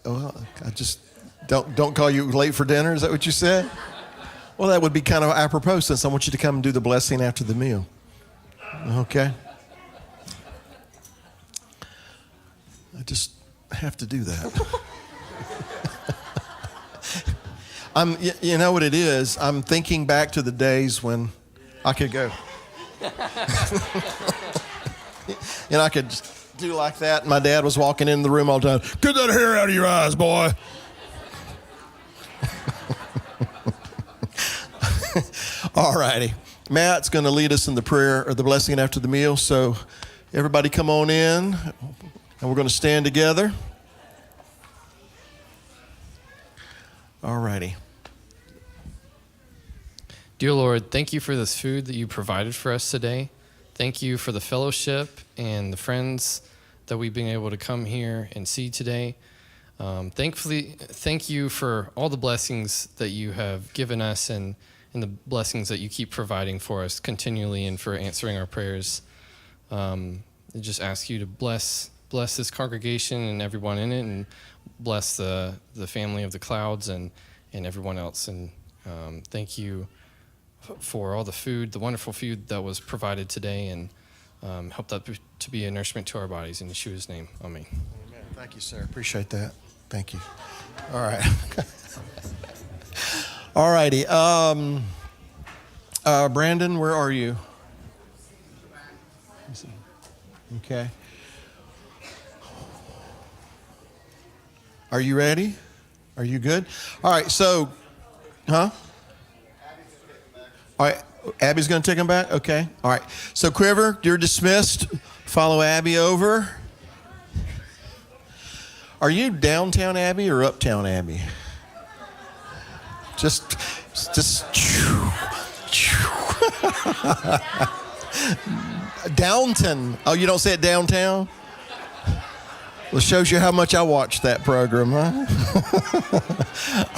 Well, I just don't call you late for dinner. Is that what you said? Well, that would be kind of apropos since I want you to come and do the blessing after the meal. Okay? I just have to do that. You know what it is? I'm thinking back to the days when I could go. And I could just do like that. And my dad was walking in the room all the time. Get that hair out of your eyes, boy. All righty. Matt's going to lead us in the prayer or the blessing after the meal. So everybody come on in, and we're going to stand together. All righty. Dear Lord, thank you for this food that you provided for us today. Thank you for the fellowship and the friends that we've been able to come here and see today. Thank you for all the blessings that you have given us and the blessings that you keep providing for us continually and for answering our prayers. I just ask you to bless this congregation and everyone in it, and bless the family of the Clouds and everyone else. And thank you for all the food, the wonderful food that was provided today, and help that to be a nourishment to our bodies. In Yeshua's name, amen. Amen. Thank you, sir. Appreciate that. Thank you. All right. All righty. Brandon, where are you? Okay. Are you ready? Are you good? All right, so, All right, Abby's going to take him back? Okay. All right. So, Quiver, you're dismissed. Follow Abby over. Are you downtown Abby or uptown Abby? Just Downton. Oh, you don't say it downtown? Well, it shows you how much I watched that program, huh?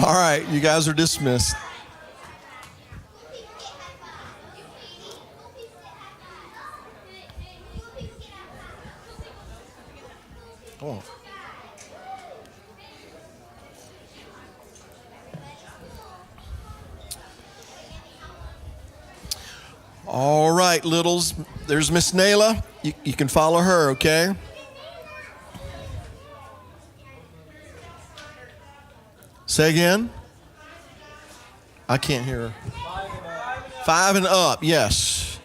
All right, you guys are dismissed. Come on. All right, littles. There's Miss Nayla. You can follow her, okay? Say again. I can't hear her. 5 and up, yes.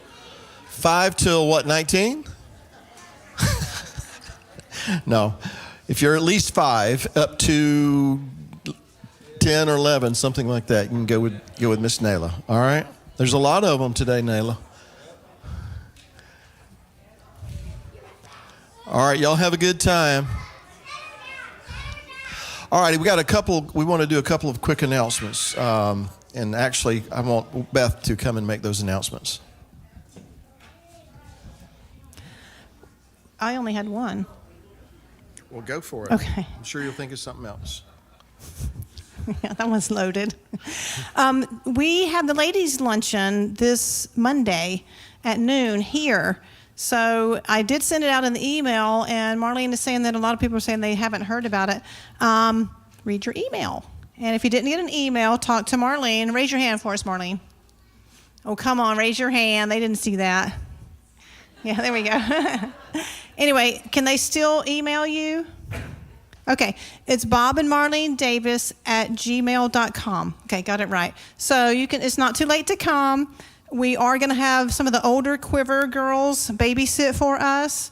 5 till what, 19? No. If you're at least 5, up to 10 or 11, something like that, you can go with Miss Nayla, all right? There's a lot of them today, Nayla. All right, y'all have a good time. All right, we want to do a couple of quick announcements. And actually, I want Beth to come and make those announcements. I only had one. Well, go for it. Okay. I'm sure you'll think of something else. Yeah, that one's loaded. We have the ladies' luncheon this Monday at noon here. So I did send it out in the email, and Marlene is saying that a lot of people are saying they haven't heard about it. Read your email. And if you didn't get an email, talk to Marlene. Raise your hand for us, Marlene. Oh, come on, raise your hand. They didn't see that. Yeah, there we go. Anyway, can they still email you? Okay, it's Bob and Marlene Davis at gmail.com. Okay, got it right. So it's not too late to come. We are going to have some of the older Quiver girls babysit for us.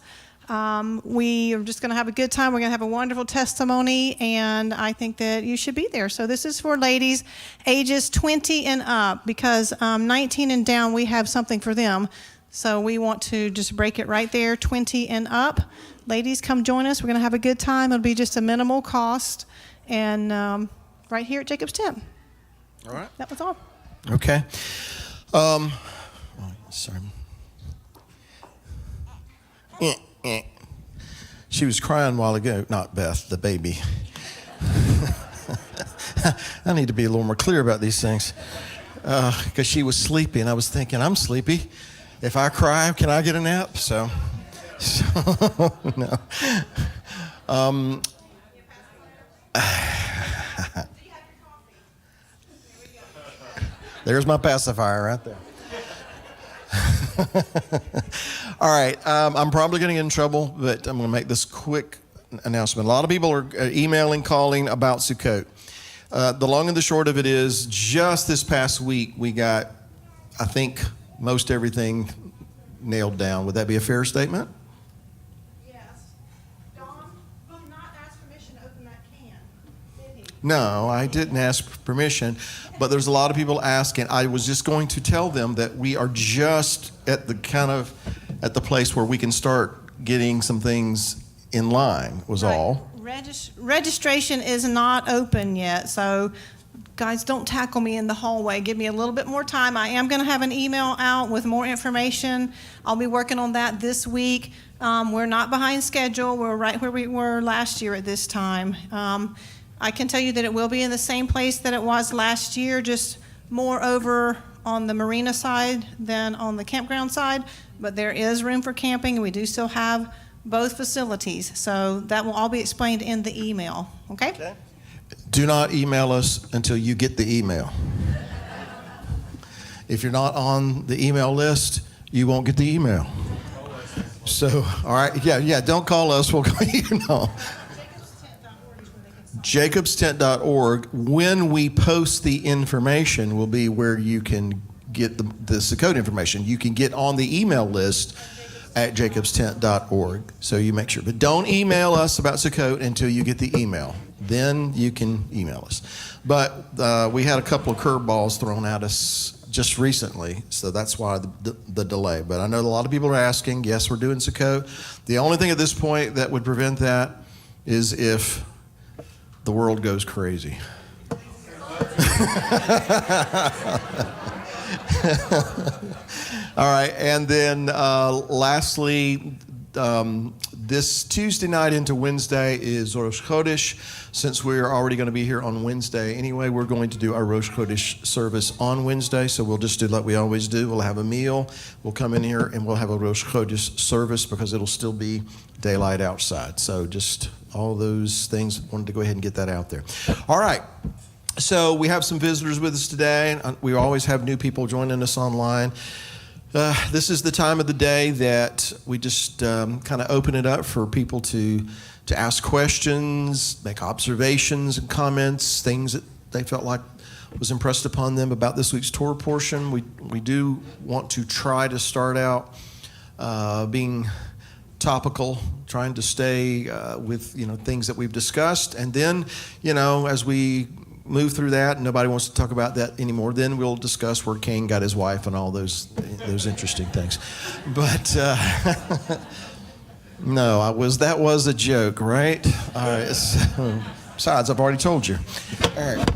We are just going to have a good time. We're going to have a wonderful testimony, and I think that you should be there. So this is for ladies ages 20 and up, because 19 and down, we have something for them. So we want to just break it right there, 20 and up. Ladies, come join us. We're going to have a good time. It'll be just a minimal cost, and right here at Jacob's Tent. All right. That was all. Okay. Sorry. She was crying a while ago. Not Beth, the baby. I need to be a little more clear about these things. Because she was sleepy, and I was thinking, I'm sleepy. If I cry, can I get a nap? So no. There's my pacifier right there. All right, I'm probably going to get in trouble, but I'm going to make this quick announcement. A lot of people are emailing, calling about Sukkot. The long and the short of it is, just this past week, we got, I think, most everything nailed down. Would that be a fair statement? Yes. Don will not ask permission to open that can, did he? No, I didn't ask permission, but there's a lot of people asking. I was just going to tell them that we are just at the place where we can start getting some things in line, was Right. all. Registration is not open yet, so guys, don't tackle me in the hallway. Give me a little bit more time. I am going to have an email out with more information. I'll be working on that this week. We're not behind schedule. We're right where we were last year at this time. I can tell you that it will be in the same place that it was last year, just more over on the marina side than on the campground side, but there is room for camping, and we do still have both facilities. So that will all be explained in the email, okay? Do not email us until you get the email. If you're not on the email list, you won't get the email. So, all right, yeah, don't call us. We'll go, jacobstent.org. When we post the information will be where you can get the Sukkot information. You can get on the email list at jacobstent.org. So you make sure. But don't email us about Sukkot until you get the email. Then you can email us. But we had a couple of curveballs thrown at us just recently, so that's why the delay. But I know a lot of people are asking. Yes, we're doing Sukkot. The only thing at this point that would prevent that is if the world goes crazy. All right, and then lastly, this Tuesday night into Wednesday is Rosh Chodesh. Since we're already going to be here on Wednesday anyway, we're going to do our Rosh Chodesh service on Wednesday, so we'll just do like we always do. We'll have a meal, we'll come in here, and we'll have a Rosh Chodesh service because it'll still be daylight outside. So just all those things, wanted to go ahead and get that out there. All right. So we have some visitors with us today. We always have new people joining us online. This is the time of the day that we just kind of open it up for people to ask questions, make observations and comments, things that they felt like was impressed upon them about this week's Torah portion. We do want to try to start out being topical, trying to stay with things that we've discussed, and then as we move through that and nobody wants to talk about that anymore, then we'll discuss where Cain got his wife and all those interesting things. But no, that was a joke, right? All right. So, besides, I've already told you. All right.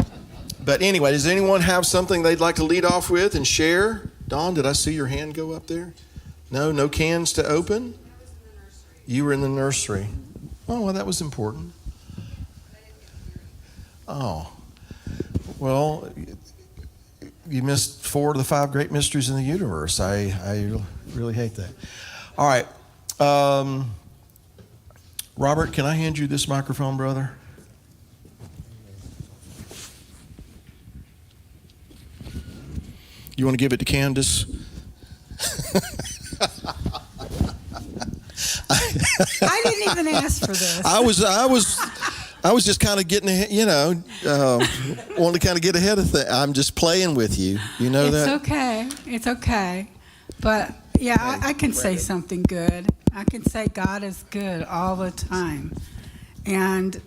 But anyway, does anyone have something they'd like to lead off with and share? Dawn, did I see your hand go up there? No cans to open? You were in the nursery. Oh, well, that was important. Oh. Well, you missed 4 of the 5 great mysteries in the universe. I really hate that. All right. Robert, can I hand you this microphone, brother? You want to give it to Candace? I didn't even ask for this. I was just kind of getting ahead, wanting to kind of get ahead of things. I'm just playing with you. You know that? It's okay. But, yeah, I can say something good. I can say God is good all the time. And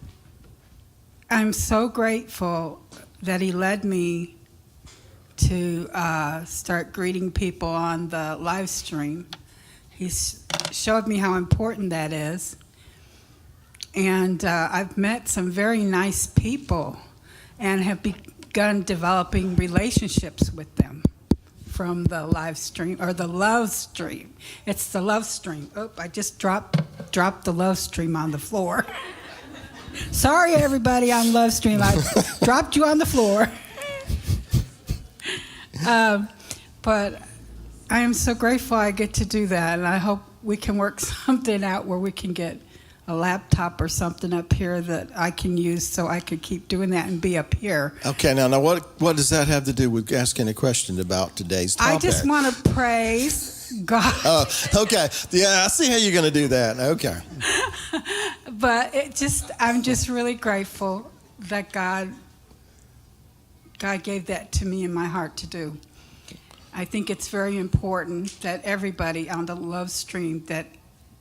I'm so grateful that he led me to start greeting people on the live stream. He showed me how important that is. And I've met some very nice people and have begun developing relationships with them from the live stream, or the love stream. It's the love stream. Oh, I just dropped the love stream on the floor. Sorry, everybody on love stream. I dropped you on the floor. But I am so grateful I get to do that, and I hope we can work something out where we can get a laptop or something up here that I can use so I could keep doing that and be up here. Okay, now what does that have to do with asking a question about today's topic? I just want to praise God. Oh, okay. Yeah, I see how you're going to do that. Okay. But I'm just really grateful that God gave that to me in my heart to do. I think it's very important that everybody on the love stream, that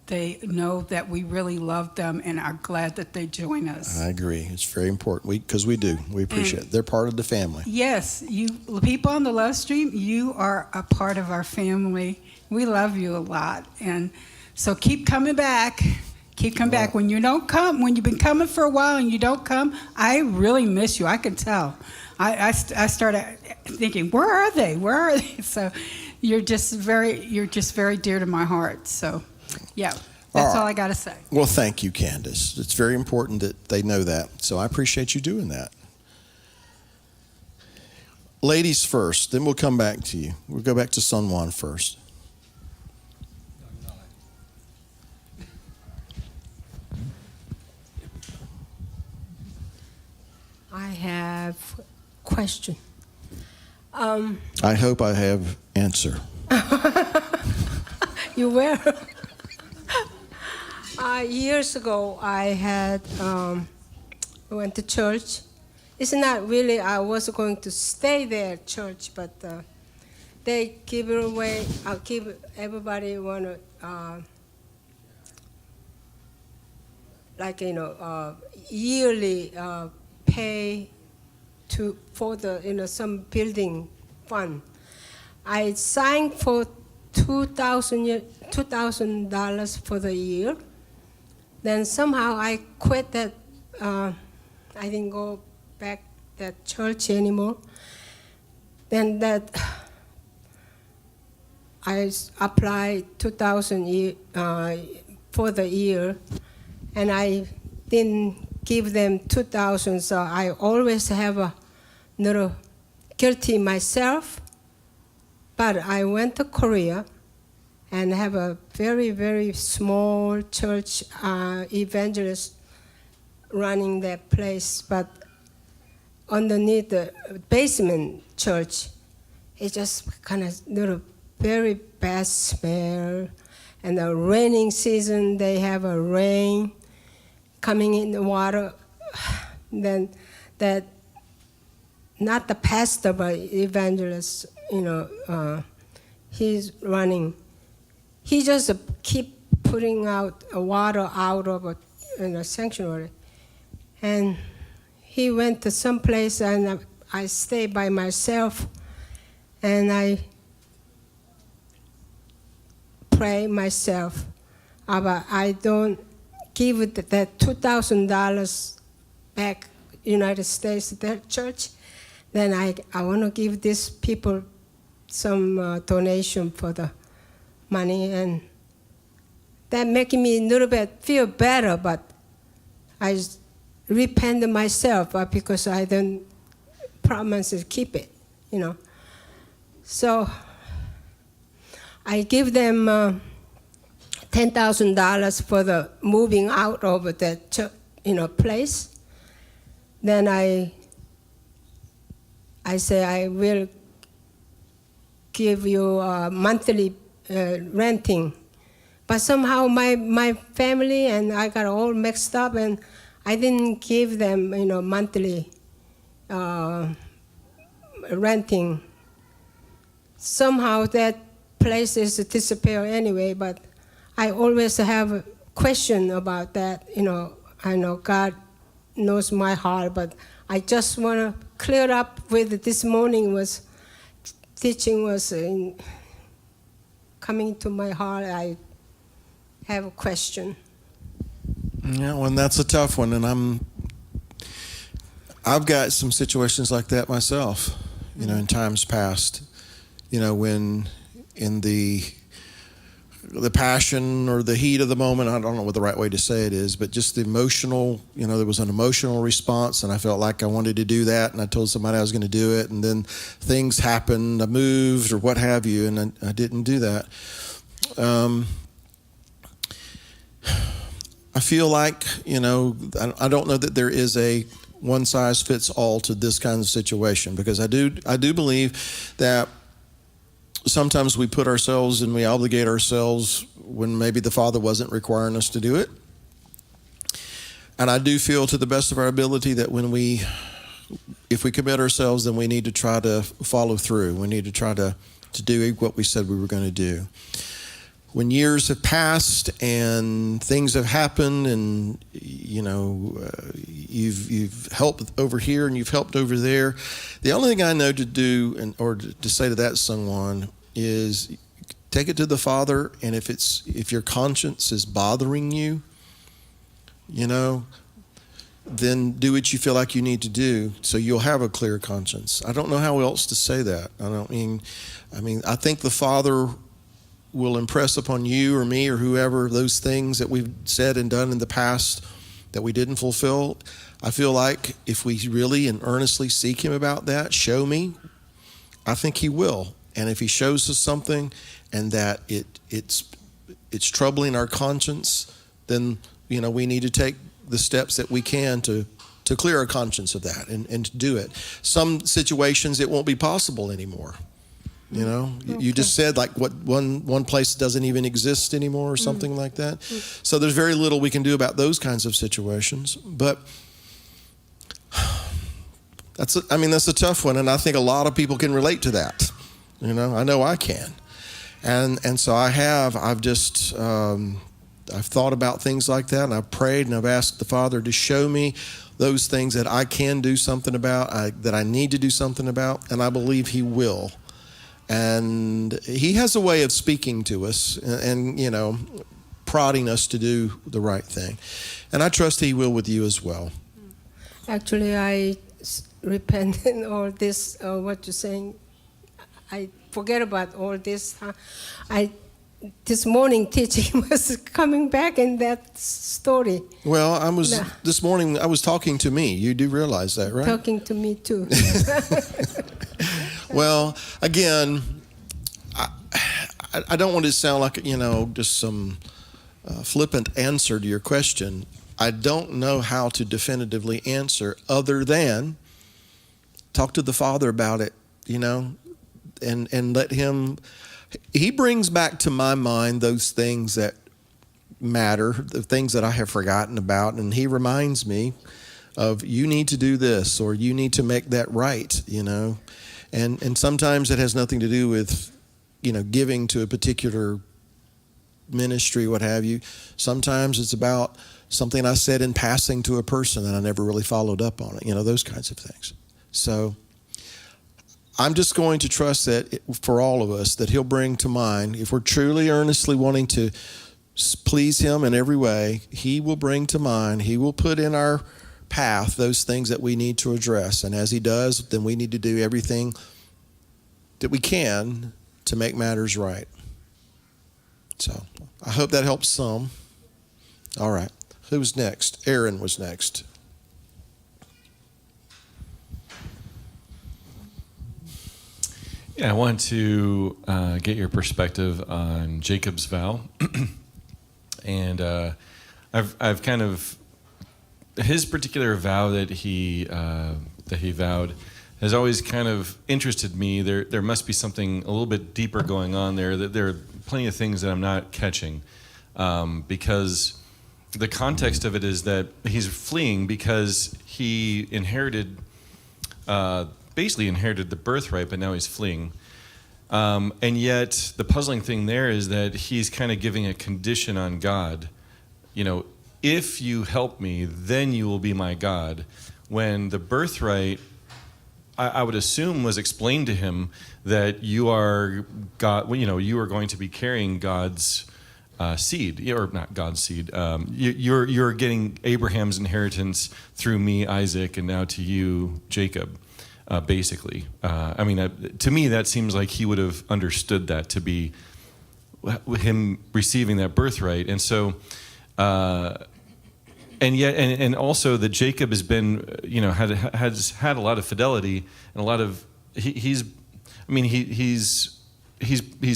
they know that we really love them and are glad that they join us. I agree. It's very important because we do. We appreciate it. They're part of the family. Yes, you people on the love stream, you are a part of our family. We love you a lot. And so keep coming back. Keep coming back. When you don't come, when you've been coming for a while and you don't come, I really miss you. I can tell. I started thinking, where are they? Where are they? So you're just very dear to my heart. So yeah, that's all I got to say. Well, thank you, Candace. It's very important that they know that. So I appreciate you doing that. Ladies first, then we'll come back to you. We'll go back to Son Juan first. I have question. I hope I have answer. You will. Years ago, I went to church. It's not really I was going to stay there at church, but they give it away. Everybody want to yearly pay for the some building fund. I signed for $2,000 for the year. Then somehow I quit that. I didn't go back that church anymore. Then that I applied $2,000 for the year, and I didn't give them $2,000. So I always have a little guilty myself. But I went to Korea and have a very, very small church evangelist running that place. But underneath the basement church, it's just kind of little very bad smell. And the raining season, they have a rain coming in the water. Then that, not the pastor, but evangelist, he's running. He just keep putting out water out of a sanctuary. And he went to some place, and I stayed by myself, and I pray myself. But I don't give that $2,000 back United States to that church. Then I want to give these people some donation for the money, and that making me a little bit feel better, but I repent myself because I don't promise to keep it, So I give them $10,000 for the moving out of that church, place. Then I say I will give you monthly renting. But somehow my family and I got all mixed up, and I didn't give them monthly renting. Somehow that place is disappear anyway, but I always have a question about that. I know God knows my heart, but I just want to clear up with this morning teaching was coming to my heart. I have a question. Yeah, well, and that's a tough one, and I've got some situations like that myself, in times past, when in the passion or the heat of the moment, I don't know what the right way to say it is, but just the emotional, there was an emotional response, and I felt like I wanted to do that, and I told somebody I was going to do it, and then things happened, I moved or what have you, and I didn't do that. I feel like, I don't know that there is a one size fits all to this kind of situation, because I do believe that sometimes we put ourselves and we obligate ourselves when maybe the Father wasn't requiring us to do it. And I do feel, to the best of our ability, that if we commit ourselves, then we need to try to follow through. We need to try to do what we said we were going to do. When years have passed and things have happened, and you've helped over here and you've helped over there, the only thing I know to do or to say to that someone is take it to the Father. And if your conscience is bothering you, then do what you feel like you need to do, so you'll have a clear conscience. I don't know how else to say that. I think the Father will impress upon you or me or whoever those things that we've said and done in the past that we didn't fulfill. I feel like if we really and earnestly seek Him about that, show me, I think He will. And if He shows us something and that it's troubling our conscience, then we need to take the steps that we can to clear our conscience of that and to do it. Some situations it won't be possible anymore. You just said like what one place doesn't even exist anymore or something like that. So there's very little we can do about those kinds of situations. But that's a tough one, and I think a lot of people can relate to that. I know I can, and so I've thought about things like that, and I've prayed and I've asked the Father to show me those things that I can do something about, that I need to do something about, and I believe He will. And He has a way of speaking to us and prodding us to do the right thing. And I trust He will with you as well. Actually, I repent in all this, what you're saying. I forget about all this. This morning teaching was coming back in that story. Well, this morning I was talking to me. You do realize that, right? Talking to me too. Well, again, I don't want to sound like, just some flippant answer to your question. I don't know how to definitively answer other than talk to the Father about it, and let Him. He brings back to my mind those things that matter, the things that I have forgotten about, and He reminds me of, you need to do this, or you need to make that right, And sometimes it has nothing to do with, giving to a particular ministry, what have you. Sometimes it's about something I said in passing to a person and I never really followed up on it, those kinds of things. So I'm just going to trust that for all of us, that He'll bring to mind, if we're truly earnestly wanting to please Him in every way, He will bring to mind, He will put in our path those things that we need to address. And as He does, then we need to do everything that we can to make matters right. So I hope that helps some. All right. Who's next? Aaron was next. Yeah, I want to get your perspective on Jacob's vow. And I've kind of, his particular vow that he vowed has always kind of interested me. There must be something a little bit deeper going on there. That there are plenty of things that I'm not catching, because the context of it is that he's fleeing because he basically inherited the birthright, but now he's fleeing. And yet the puzzling thing there is that he's kind of giving a condition on God. If you help me, then you will be my God. When the birthright, I would assume, was explained to him that you are God. You are going to be carrying God's seed, or not God's seed. You're getting Abraham's inheritance through me, Isaac, and now to you, Jacob. Basically, to me, that seems like he would have understood that to be him receiving that birthright, and so. And yet, and also that Jacob has been, has had a lot of fidelity and a lot of he's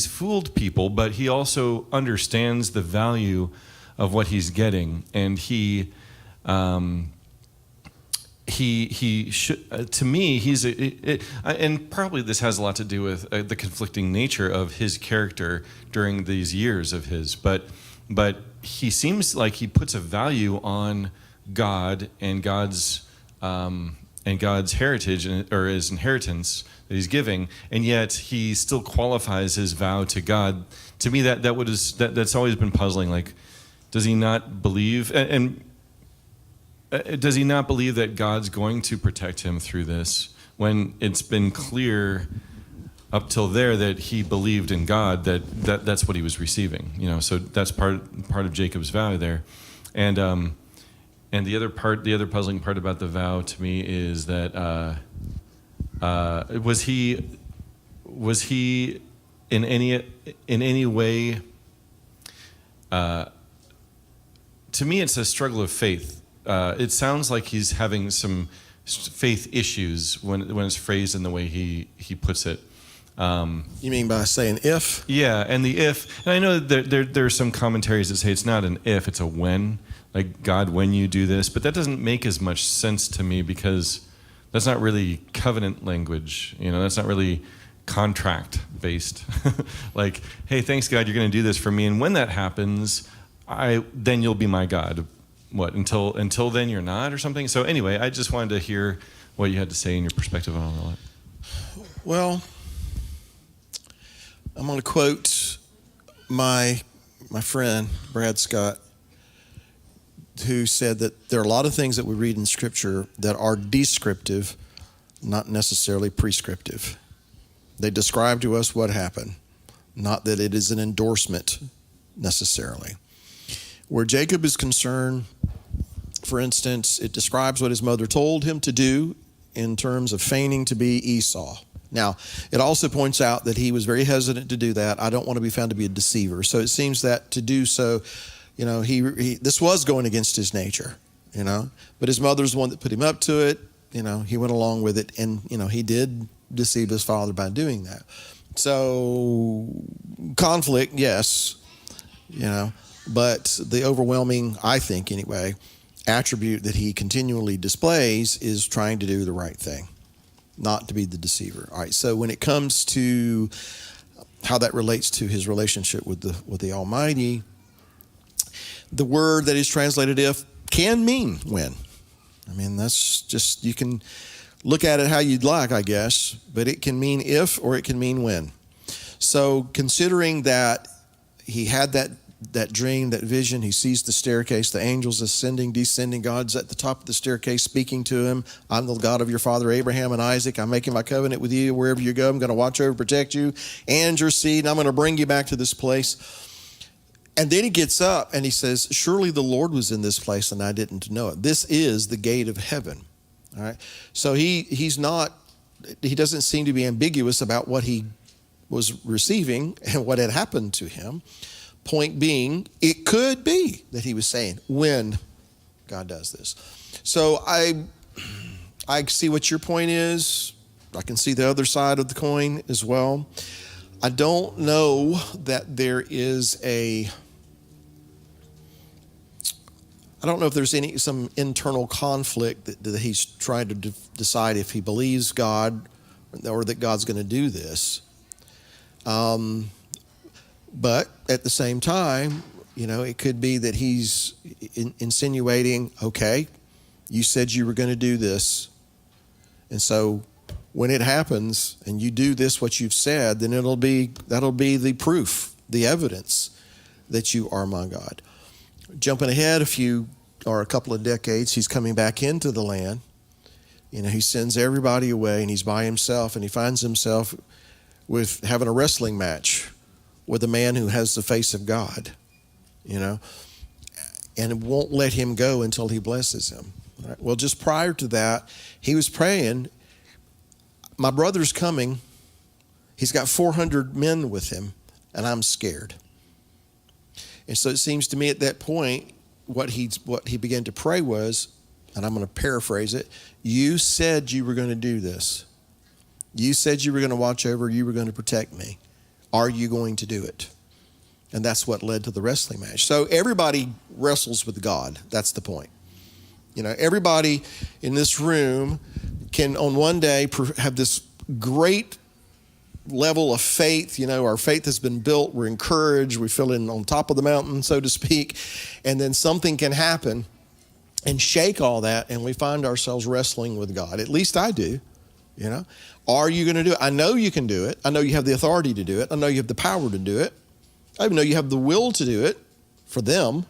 fooled people, but he also understands the value of what he's getting, and he should, to me, and probably this has a lot to do with the conflicting nature of his character during these years of his, but he seems like he puts a value on God and God's heritage or his inheritance that he's giving, and yet he still qualifies his vow to God. To me, that's always been puzzling. Like, does he not believe and does he not believe that God's going to protect him through this when it's been clear up till there that he believed in God, that's what he was receiving? So that's part of Jacob's vow there, and the other puzzling part about the vow to me is that was he in any way? To me, it's a struggle of faith. It sounds like he's having some faith issues when it's phrased in the way he puts it. You mean by saying if? Yeah, and the if. And I know that there are some commentaries that say it's not an if, it's a when. Like, God, when you do this. But that doesn't make as much sense to me because that's not really covenant language. That's not really contract-based. Like, hey, thanks, God, you're going to do this for me. And when that happens, then you'll be my God. What, until then you're not, or something? So anyway, I just wanted to hear what you had to say and your perspective on all that. Well, I'm going to quote my friend Brad Scott, who said that there are a lot of things that we read in Scripture that are descriptive, not necessarily prescriptive. They describe to us what happened, not that it is an endorsement necessarily. Where Jacob is concerned, for instance, it describes what his mother told him to do in terms of feigning to be Esau. Now, it also points out that he was very hesitant to do that. I don't want to be found to be a deceiver. So it seems that to do so, this was going against his nature, But his mother's the one that put him up to it. He went along with it, and, he did deceive his father by doing that. So conflict, yes, but the overwhelming, I think anyway, attribute that he continually displays is trying to do the right thing, not to be the deceiver. All right, so when it comes to how that relates to his relationship with the Almighty, the word that is translated if can mean when. I mean, that's just, you can look at it how you'd like, I guess, but it can mean if or it can mean when. So considering that he had that dream, that vision, he sees the staircase, the angels ascending, descending, God's at the top of the staircase speaking to him. I'm the God of your father Abraham and Isaac. I'm making my covenant with you. Wherever you go, I'm going to watch over, protect you and your seed, and I'm going to bring you back to this place. And then he gets up and he says, surely the Lord was in this place and I didn't know it. This is the gate of heaven. All right. So he doesn't seem to be ambiguous about what he was receiving and what had happened to him. Point being, it could be that he was saying when God does this. So I see what your point is. I can see the other side of the coin as well. I don't know that there is I don't know if there's some internal conflict that he's trying to decide if he believes God or that God's going to do this. But at the same time, it could be that he's insinuating, okay, you said you were going to do this. And so when it happens and you do this, what you've said, then that'll be the proof, the evidence that you are my God. Jumping ahead a couple of decades, he's coming back into the land. He sends everybody away and he's by himself, and he finds himself with having a wrestling match with a man who has the face of God, and it won't let him go until he blesses him. Right? Well, just prior to that, he was praying, my brother's coming. He's got 400 men with him, and I'm scared. And so it seems to me at that point, what he began to pray was, and I'm going to paraphrase it, you said you were going to do this. You said you were going to watch over, you were going to protect me. Are you going to do it? And that's what led to the wrestling match. So everybody wrestles with God. That's the point. You know, everybody in this room can on one day have this great level of faith. You know, our faith has been built. We're encouraged. We feel on top of the mountain, so to speak. And then something can happen and shake all that, and we find ourselves wrestling with God. At least I do, you know. Are you going to do it? I know you can do it. I know you have the authority to do it. I know you have the power to do it. I even know you have the will to do it for them.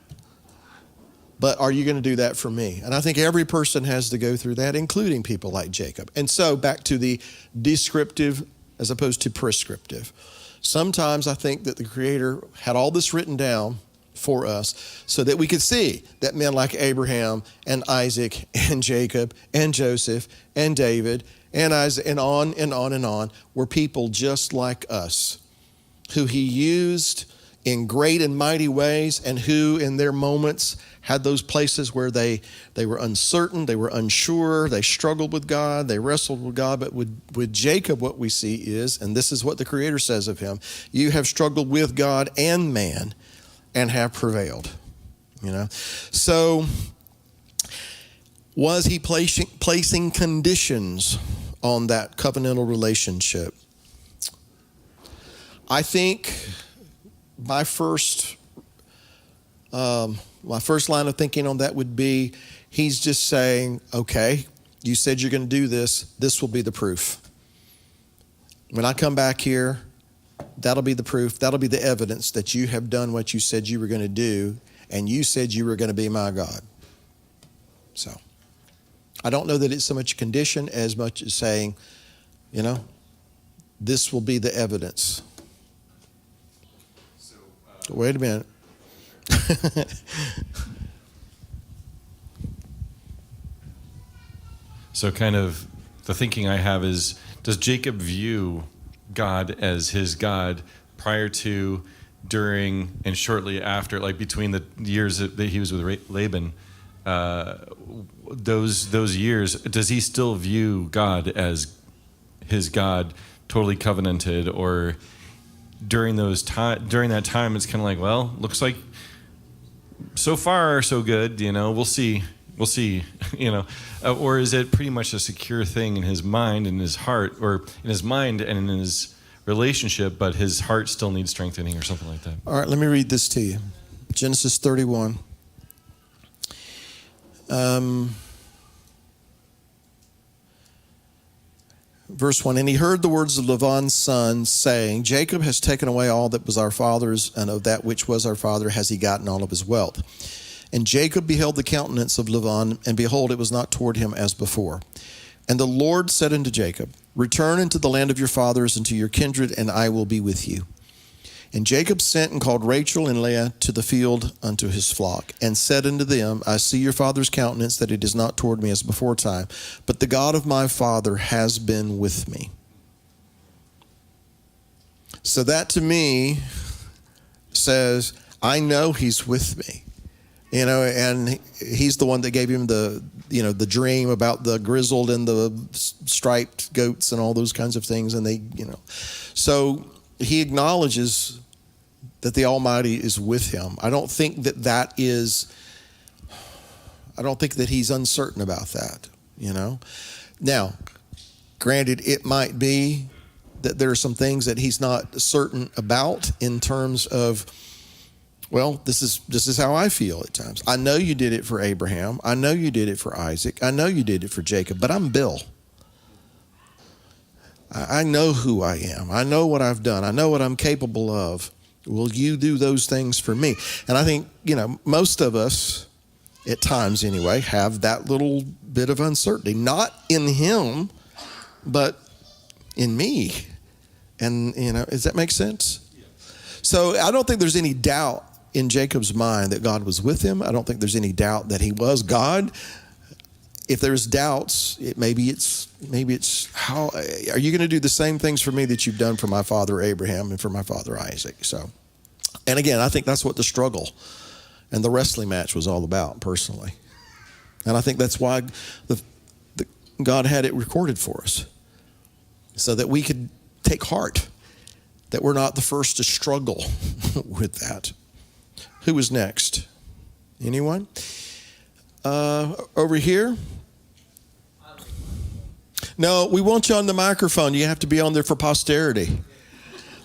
But are you going to do that for me? And I think every person has to go through that, including people like Jacob. And so back to the descriptive as opposed to prescriptive. Sometimes I think that the Creator had all this written down for us so that we could see that men like Abraham and Isaac and Jacob and Joseph and David and Isaac and on and on and on were people just like us who he used in great and mighty ways, and who in their moments had those places where they were uncertain, they were unsure, they struggled with God, they wrestled with God. But with Jacob, what we see is, and this is what the Creator says of him, you have struggled with God and man and have prevailed. You know, so was he placing conditions on that covenantal relationship? I think my first line of thinking on that would be, he's just saying, okay, you said you're going to do this. This will be the proof. When I come back here, that'll be the proof. That'll be the evidence that you have done what you said you were going to do, and you said you were going to be my God. So I don't know that it's so much a condition as much as saying, you know, this will be the evidence. Wait a minute. So kind of the thinking I have is, does Jacob view God as his God prior to, during, and shortly after, like between the years that he was with Laban, those years, does he still view God as his God, totally covenanted? Or during that time, it's kind of like, well, looks like so far so good, you know, we'll see, you know, or is it pretty much a secure thing in his mind, in his heart, or in his mind and in his relationship, but his heart still needs strengthening or something like that? All right, let me read this to you. Genesis 31. Verse 1, and he heard the words of Laban's son, saying, Jacob has taken away all that was our father's, and of that which was our father has he gotten all of his wealth. And Jacob beheld the countenance of Laban, and behold, it was not toward him as before. And the Lord said unto Jacob, return into the land of your fathers and to your kindred, and I will be with you. And Jacob sent and called Rachel and Leah to the field unto his flock, and said unto them, I see your father's countenance, that it is not toward me as before time, but the God of my father has been with me. So that to me says, I know he's with me. You know, and he's the one that gave him the dream about the grizzled and the striped goats and all those kinds of things. And they, you know, so he acknowledges that the Almighty is with him. I don't think that he's uncertain about that, you know. Now, granted, it might be that there are some things that he's not certain about in terms of, well, this is how I feel at times. I know you did it for Abraham. I know you did it for Isaac. I know you did it for Jacob, but I'm Bill. I know who I am. I know what I've done. I know what I'm capable of. Will you do those things for me? And I think, you know, most of us, at times anyway, have that little bit of uncertainty. Not in him, but in me. And, you know, does that make sense? Yeah. So I don't think there's any doubt in Jacob's mind that God was with him. I don't think there's any doubt that he was God. If there's doubts, maybe it's how are you going to do the same things for me that you've done for my father Abraham and for my father Isaac? So, and again, I think that's what the struggle and the wrestling match was all about, personally. And I think that's why God had it recorded for us, so that we could take heart that we're not the first to struggle with that. Who was next? Anyone? Over here? No, we want you on the microphone. You have to be on there for posterity.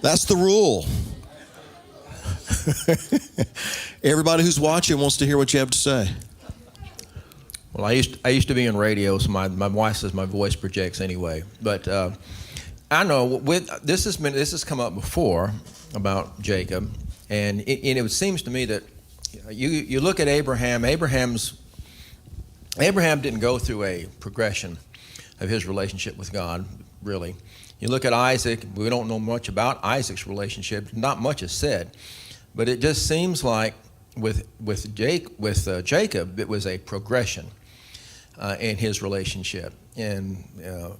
That's the rule. Everybody who's watching wants to hear what you have to say. Well, I used to be in radio, so my wife says my voice projects anyway. But I know this has come up before about Jacob, and it seems to me that you look at Abraham. Abraham didn't go through a progression of his relationship with God, really. You look at Isaac. We don't know much about Isaac's relationship. Not much is said, but it just seems like with Jacob, it was a progression in his relationship. And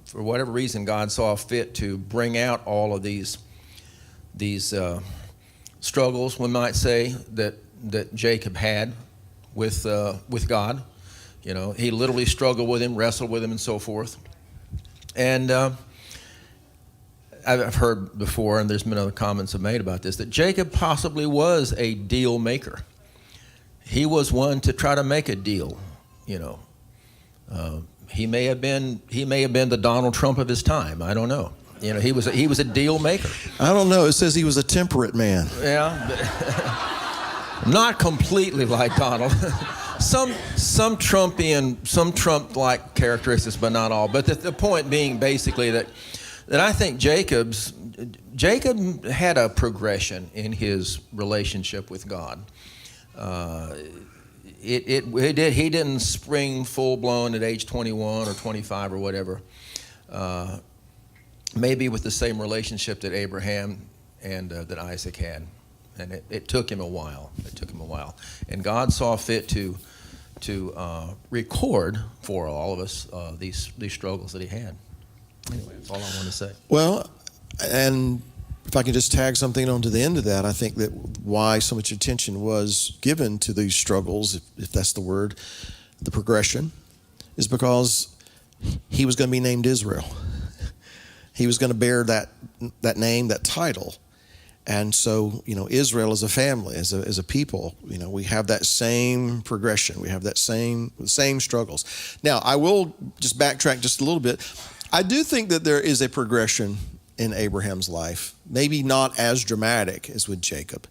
for whatever reason, God saw fit to bring out all of these struggles, we might say, that Jacob had with God. You know, he literally struggled with him, wrestled with him, and so forth. And I've heard before, and there's been other comments I've made about this, that Jacob possibly was a deal maker. He was one to try to make a deal. You know, he may have been the Donald Trump of his time. I don't know. You know, he was a deal maker. I don't know. It says he was a temperate man. Yeah, not completely like Donald. Some Trump-like characteristics, but not all. But the point being basically that I think Jacob had a progression in his relationship with God. He didn't spring full blown at age 21 or 25 or whatever. Maybe with the same relationship that Abraham and that Isaac had. And it took him a while. And God saw fit to record for all of us these struggles that he had. Anyway, that's all I want to say. Well, and if I can just tag something onto the end of that, I think that why so much attention was given to these struggles, if that's the word, the progression, is because he was going to be named Israel. He was going to bear that name, that title. And so, you know, Israel as a family, as a people, you know, we have that same progression. We have that same struggles. Now, I will just backtrack just a little bit. I do think that there is a progression in Abraham's life, maybe not as dramatic as with Jacob.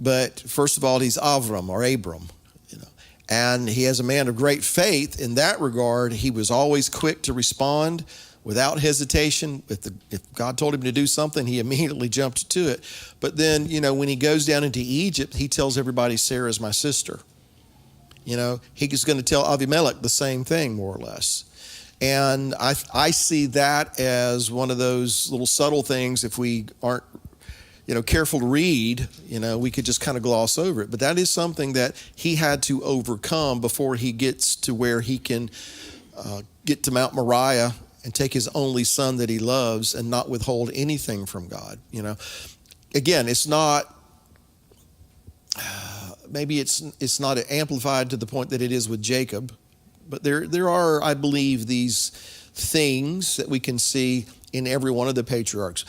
But first of all, he's Avram or Abram, you know, and he has a man of great faith in that regard. He was always quick to respond without hesitation. If God told him to do something, he immediately jumped to it. But then, you know, when he goes down into Egypt, he tells everybody Sarah's my sister. You know, he's going to tell Avimelech the same thing, more or less. And I see that as one of those little subtle things. If we aren't, you know, careful to read, you know, we could just kind of gloss over it. But that is something that he had to overcome before he gets to where he can get to Mount Moriah and take his only son that he loves and not withhold anything from God. You know, again, it's not. Maybe it's not amplified to the point that it is with Jacob. But there are, I believe, these things that we can see in every one of the patriarchs.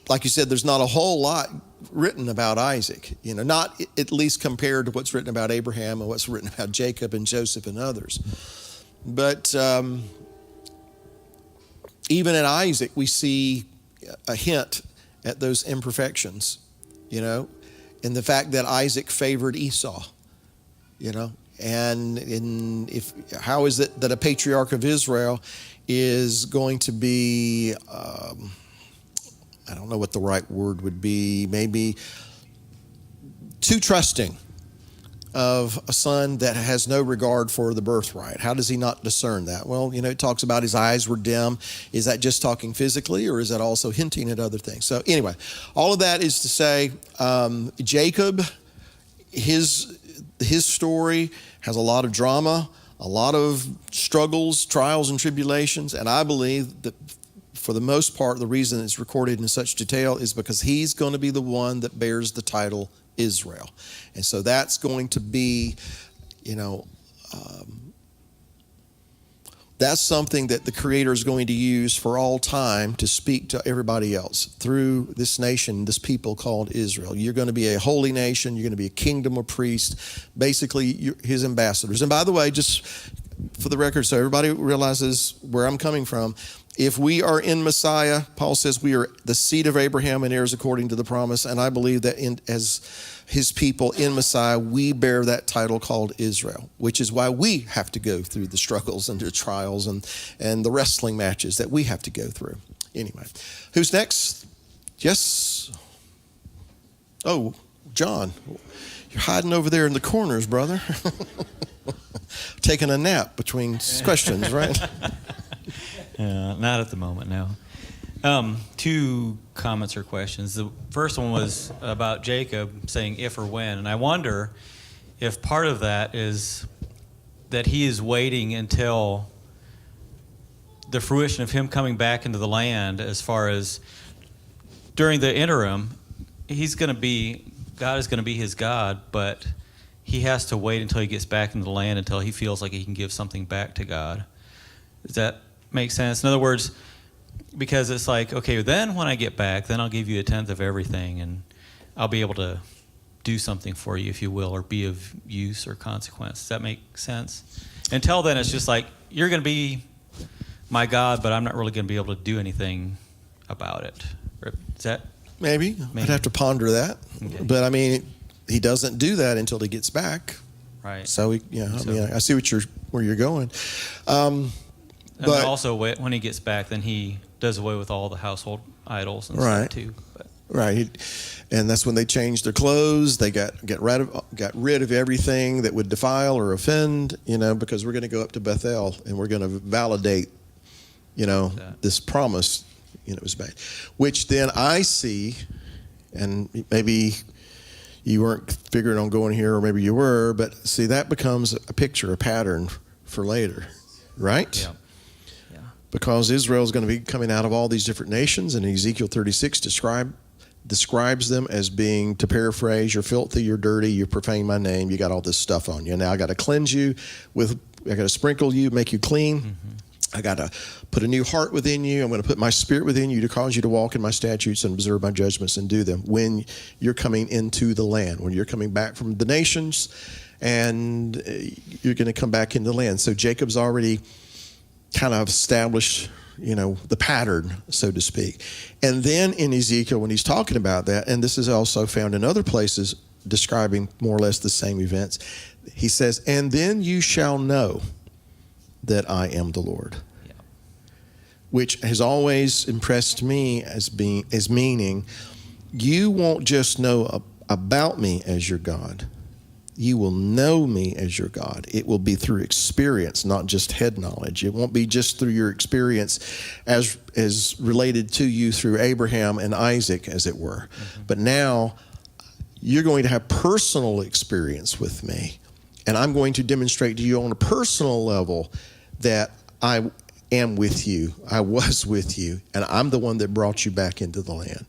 Like you said, there's not a whole lot written about Isaac, you know, not at least compared to what's written about Abraham and what's written about Jacob and Joseph and others. But even in Isaac, we see a hint at those imperfections, you know, in the fact that Isaac favored Esau, you know. And how is it that a patriarch of Israel is going to be, I don't know what the right word would be, maybe too trusting of a son that has no regard for the birthright? How does he not discern that? Well, you know, it talks about his eyes were dim. Is that just talking physically, or is that also hinting at other things? So anyway, all of that is to say, Jacob, his story has a lot of drama, a lot of struggles, trials, and tribulations. And I believe that for the most part, the reason it's recorded in such detail is because he's going to be the one that bears the title Israel. And so that's going to be, you know, That's something that the Creator is going to use for all time to speak to everybody else through this nation, this people called Israel. You're going to be a holy nation. You're going to be a kingdom of priests, basically his ambassadors. And by the way, just for the record, so everybody realizes where I'm coming from, if we are in Messiah, Paul says we are the seed of Abraham and heirs according to the promise. And I believe that as his people in Messiah, we bear that title called Israel, which is why we have to go through the struggles and the trials and the wrestling matches that we have to go through. Anyway, who's next? Yes? Oh, John, you're hiding over there in the corners, brother. Taking a nap between questions, right? Not at the moment, no. Two comments or questions. The first one was about Jacob saying if or when, and I wonder if part of that is that he is waiting until the fruition of him coming back into the land, as far as during the interim, God is going to be his God, but he has to wait until he gets back into the land until he feels like he can give something back to God. Does that make sense? In other words, because it's like, okay, then when I get back, then I'll give you a tenth of everything, and I'll be able to do something for you, if you will, or be of use or consequence. Does that make sense? Until then, it's just like, you're going to be my God, but I'm not really going to be able to do anything about it. Is that? Maybe. I'd have to ponder that. Okay. But I mean, he doesn't do that until he gets back. Right. So, I see where you're going. But also, when he gets back, then he does away with all the household idols and stuff too. But. Right, and that's when they changed their clothes. They got rid of everything that would defile or offend. Because we're going to go up to Bethel and we're going to validate, this promise. It was made, which then I see, and maybe you weren't figuring on going here, or maybe you were, but see, that becomes a picture, a pattern for later, right? Yeah. Because Israel is going to be coming out of all these different nations, and Ezekiel 36 describes them as being, to paraphrase, you're filthy, you're dirty, you profane my name, you got all this stuff on you. Now I got to cleanse you I got to sprinkle you, make you clean. Mm-hmm. I got to put a new heart within you. I'm going to put my spirit within you to cause you to walk in my statutes and observe my judgments and do them when you're coming into the land, when you're coming back from the nations, and you're going to come back into the land. So Jacob's already kind of established, the pattern, so to speak. And then in Ezekiel, when he's talking about that, and this is also found in other places describing more or less the same events, he says, and then you shall know that I am the Lord. Yeah. Which has always impressed me as meaning, you won't just know about me as your God. You will know me as your God. It will be through experience, not just head knowledge. It won't be just through your experience as related to you through Abraham and Isaac, as it were. Mm-hmm. But now you're going to have personal experience with me. And I'm going to demonstrate to you on a personal level that I am with you. I was with you. And I'm the one that brought you back into the land.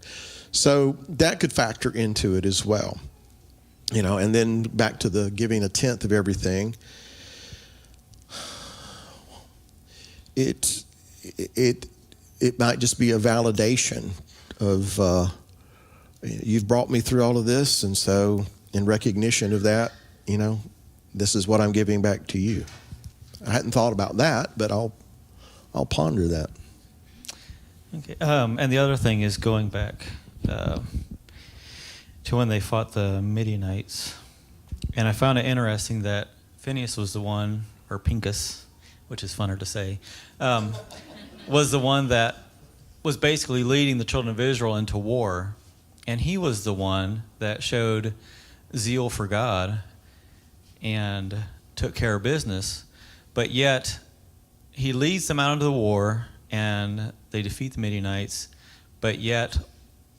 So that could factor into it as well. And then back to the giving a tenth of everything. It might just be a validation of you've brought me through all of this, and so in recognition of that, this is what I'm giving back to you. I hadn't thought about that, but I'll ponder that. Okay. And the other thing is going back to when they fought the Midianites. And I found it interesting that Phineas was the one, or Pincus, which is funner to say, was the one that was basically leading the children of Israel into war. And he was the one that showed zeal for God and took care of business. But yet, he leads them out into the war, and they defeat the Midianites, but yet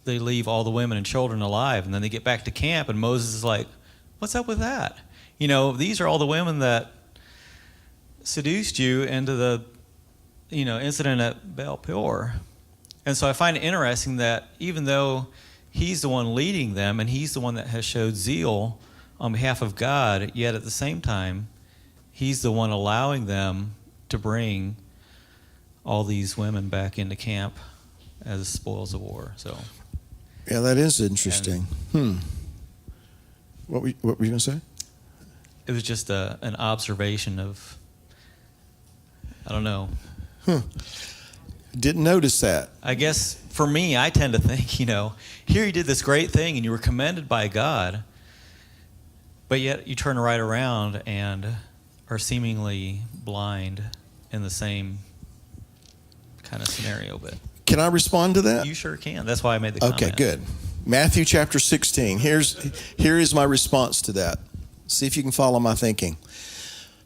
they leave all the women and children alive. And then they get back to camp, and Moses is like, what's up with that? These are all the women that seduced you into the, incident at Baal Peor. And so I find it interesting that even though he's the one leading them, and he's the one that has showed zeal on behalf of God, yet at the same time, he's the one allowing them to bring all these women back into camp as spoils of war. So, Yeah, that is interesting. What were you going to say? it was just an observation of, I don't know. Didn't notice that. I guess for me, I tend to think, here you did this great thing and you were commended by God, but yet you turn right around and are seemingly blind in the same kind of scenario. But Can I respond to that? you sure can. That's why I made the comment. Okay, good. Matthew chapter 16. Here is my response to that. See if you can follow my thinking.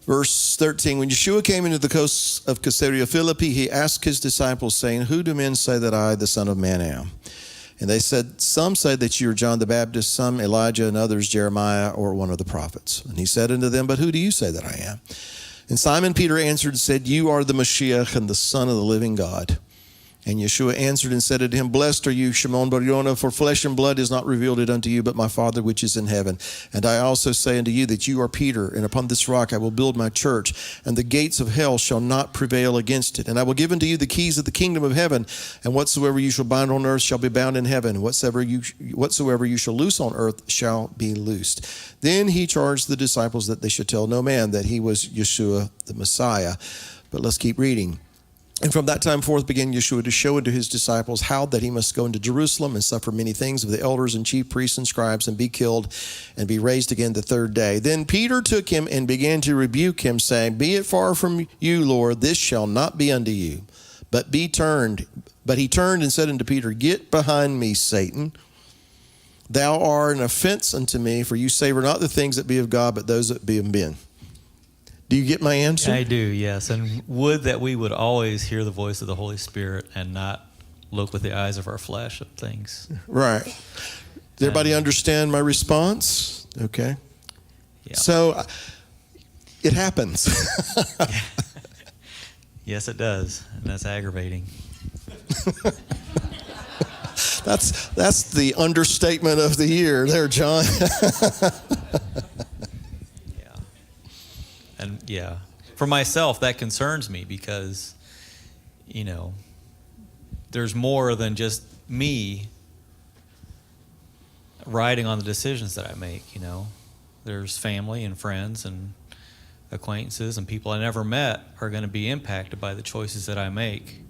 Verse 13, when Yeshua came into the coast of Caesarea Philippi, he asked his disciples, saying, who do men say that I, the Son of Man, am? And they said, some say that you are John the Baptist, some Elijah, and others Jeremiah or one of the prophets. And he said unto them, but who do you say that I am? And Simon Peter answered and said, you are the Mashiach and the Son of the living God. And Yeshua answered and said unto him, blessed are you, Shimon Bar-Yonah, for flesh and blood is not revealed it unto you, but my Father which is in heaven. And I also say unto you that you are Peter, and upon this rock I will build my church, and the gates of hell shall not prevail against it. And I will give unto you the keys of the kingdom of heaven, and whatsoever you shall bind on earth shall be bound in heaven, and whatsoever you shall loose on earth shall be loosed. Then he charged the disciples that they should tell no man that he was Yeshua the Messiah. But let's keep reading. And from that time forth began Yeshua to show unto his disciples how that he must go into Jerusalem and suffer many things of the elders and chief priests and scribes and be killed and be raised again the third day. Then Peter took him and began to rebuke him, saying, be it far from you, Lord, this shall not be unto you. But he turned and said unto Peter, get behind me, Satan. Thou art an offense unto me, for you savor not the things that be of God, but those that be of men. Do you get my answer? I do, yes. And would that we would always hear the voice of the Holy Spirit and not look with the eyes of our flesh at things. Right. Does everybody understand my response? Okay. Yeah. So it happens. Yes, it does. And that's aggravating. That's the understatement of the year there, John. And yeah, for myself, that concerns me because, there's more than just me riding on the decisions that I make, There's family and friends and acquaintances and people I never met are going to be impacted by the choices that I make.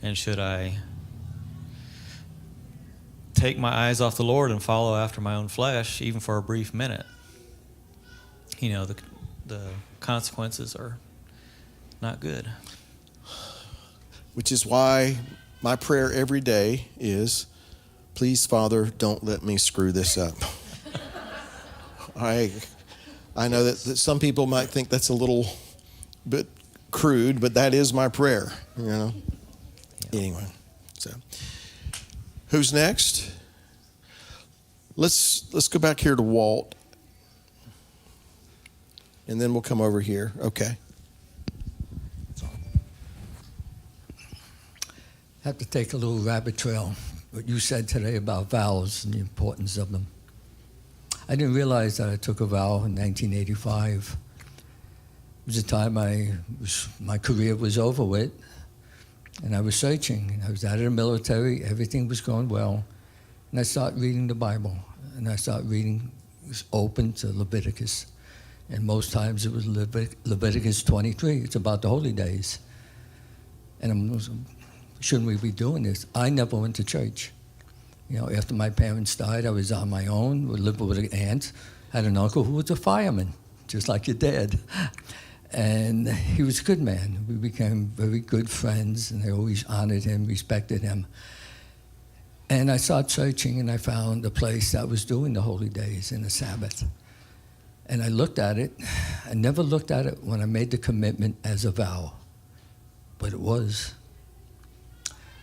And should I take my eyes off the Lord and follow after my own flesh, even for a brief minute? The consequences are not good. Which is why my prayer every day is, please, Father, don't let me screw this up. I know that some people might think that's a little bit crude, but that is my prayer, Yeah. Anyway, so who's next? Let's go back here to Walt. And then we'll come over here. Okay. I have to take a little rabbit trail. What you said today about vows and the importance of them. I didn't realize that I took a vow in 1985. It was a time my career was over with, and I was searching. I was out of the military. Everything was going well. And I started reading the Bible. And I started reading, it was open to Leviticus. And most times it was Leviticus 23. It's about the holy days. And shouldn't we be doing this? I never went to church. After my parents died, I was on my own. We lived with an aunt. Had an uncle who was a fireman, just like your dad. And he was a good man. We became very good friends, and I always honored him, respected him. And I started searching, and I found a place that was doing the holy days and the Sabbath. And I looked at it. I never looked at it when I made the commitment as a vow. But it was.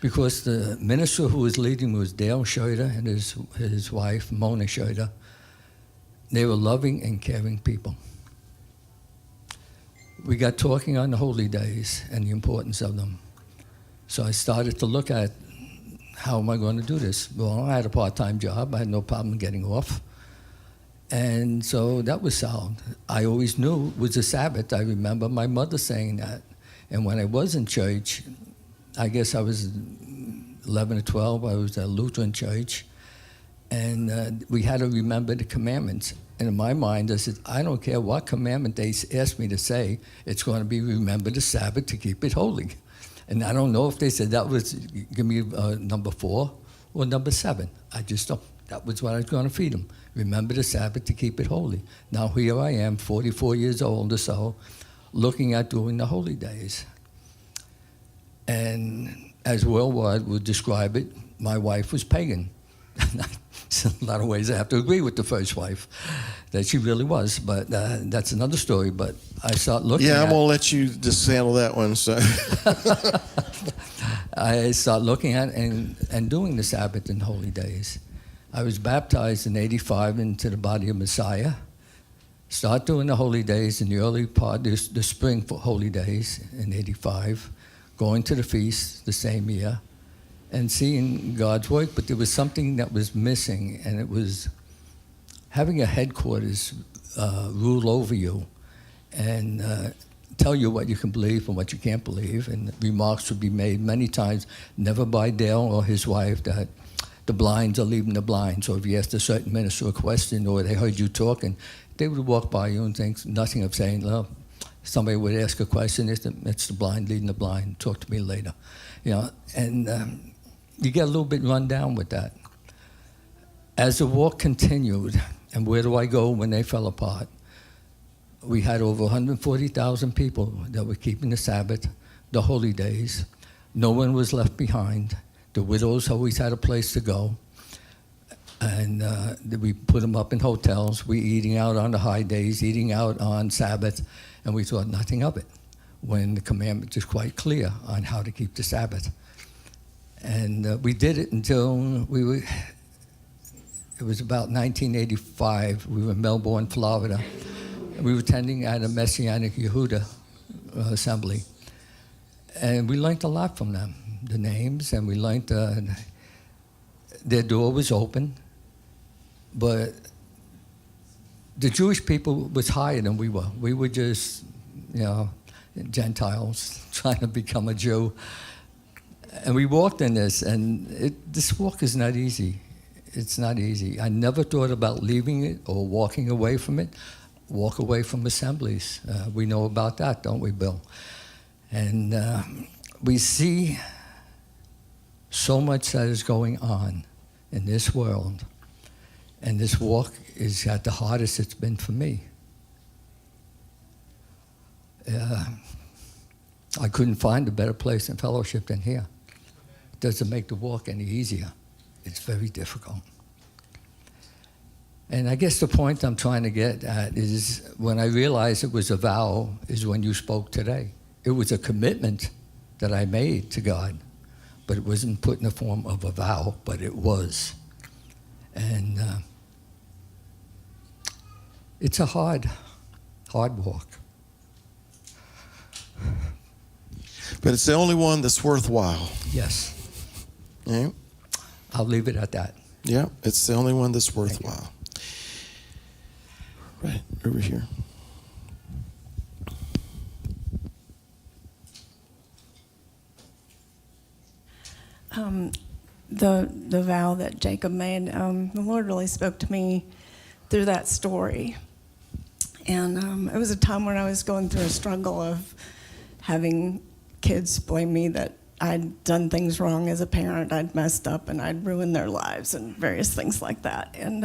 Because the minister who was leading was Dale Schroeder and his wife, Mona Schroeder. They were loving and caring people. We got talking on the holy days and the importance of them. So I started to look at, how am I going to do this? Well, I had a part-time job. I had no problem getting off. And so that was solved. I always knew it was a Sabbath. I remember my mother saying that. And when I was in church, I guess I was 11 or 12, I was at a Lutheran church, and we had to remember the commandments. And in my mind, I said, I don't care what commandment they asked me to say, it's going to be remember the Sabbath to keep it holy. And I don't know if they said that was, give me number 4 or number 7. I just don't. That was what I was going to feed them. Remember the Sabbath to keep it holy. Now here I am, 44 years old or so, looking at doing the holy days. And as Will would describe it, my wife was pagan. In a lot of ways, I have to agree with the first wife, that she really was. But that's another story. But I start looking Yeah, I'm at... going to let you just handle that one. So I start looking at and doing the Sabbath and holy days. I was baptized in 85 into the body of Messiah. Start doing the holy days in the early part, the spring for holy days in 85. Going to the feast the same year and seeing God's work. But there was something that was missing, and it was having a headquarters rule over you and tell you what you can believe and what you can't believe. And remarks would be made many times, never by Dale or his wife, that the blinds are leaving the blinds. Or if you asked a certain minister a question or they heard you talking, they would walk by you and think nothing of saying, well, somebody would ask a question, it's the blind leading the blind, talk to me later. You know, and you get a little bit run down with that. As the walk continued, and where do I go when they fell apart? We had over 140,000 people that were keeping the Sabbath, the holy days. No one was left behind. The widows always had a place to go. And we put them up in hotels. We eating out on the high days, eating out on Sabbath, and we thought nothing of it, when the commandment is quite clear on how to keep the Sabbath. And we did it until it was about 1985. We were in Melbourne, Florida. We were attending at a Messianic Yehuda assembly. And we learned a lot from them, the names, and we learned their door was open. But the Jewish people was higher than we were. We were just, Gentiles trying to become a Jew. And we walked in this, and this walk is not easy. It's not easy. I never thought about leaving it or walking away from it. Walk away from assemblies. We know about that, don't we, Bill? And we see so much that is going on in this world. And this walk is at the hardest it's been for me. I couldn't find a better place in fellowship than here. It doesn't make the walk any easier. It's very difficult. And I guess the point I'm trying to get at is when I realized it was a vow is when you spoke today. It was a commitment that I made to God, but it wasn't put in the form of a vow, but it was. And it's a hard walk. but it's the only one that's worthwhile. Yes. Yeah. I'll leave it at that. Yeah, it's the only one that's worthwhile. Right over here. The vow that Jacob made, the Lord really spoke to me through that story. And it was a time when I was going through a struggle of having kids blame me that I'd done things wrong as a parent. I'd messed up and I'd ruined their lives and various things like that. And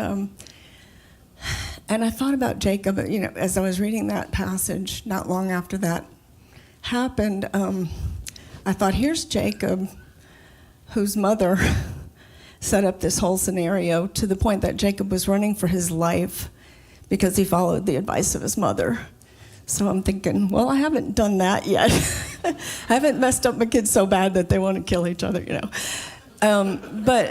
I thought about Jacob, as I was reading that passage not long after that happened. I thought, here's Jacob, whose mother set up this whole scenario to the point that Jacob was running for his life because he followed the advice of his mother. So I'm thinking, well, I haven't done that yet. I haven't messed up my kids so bad that they want to kill each other, But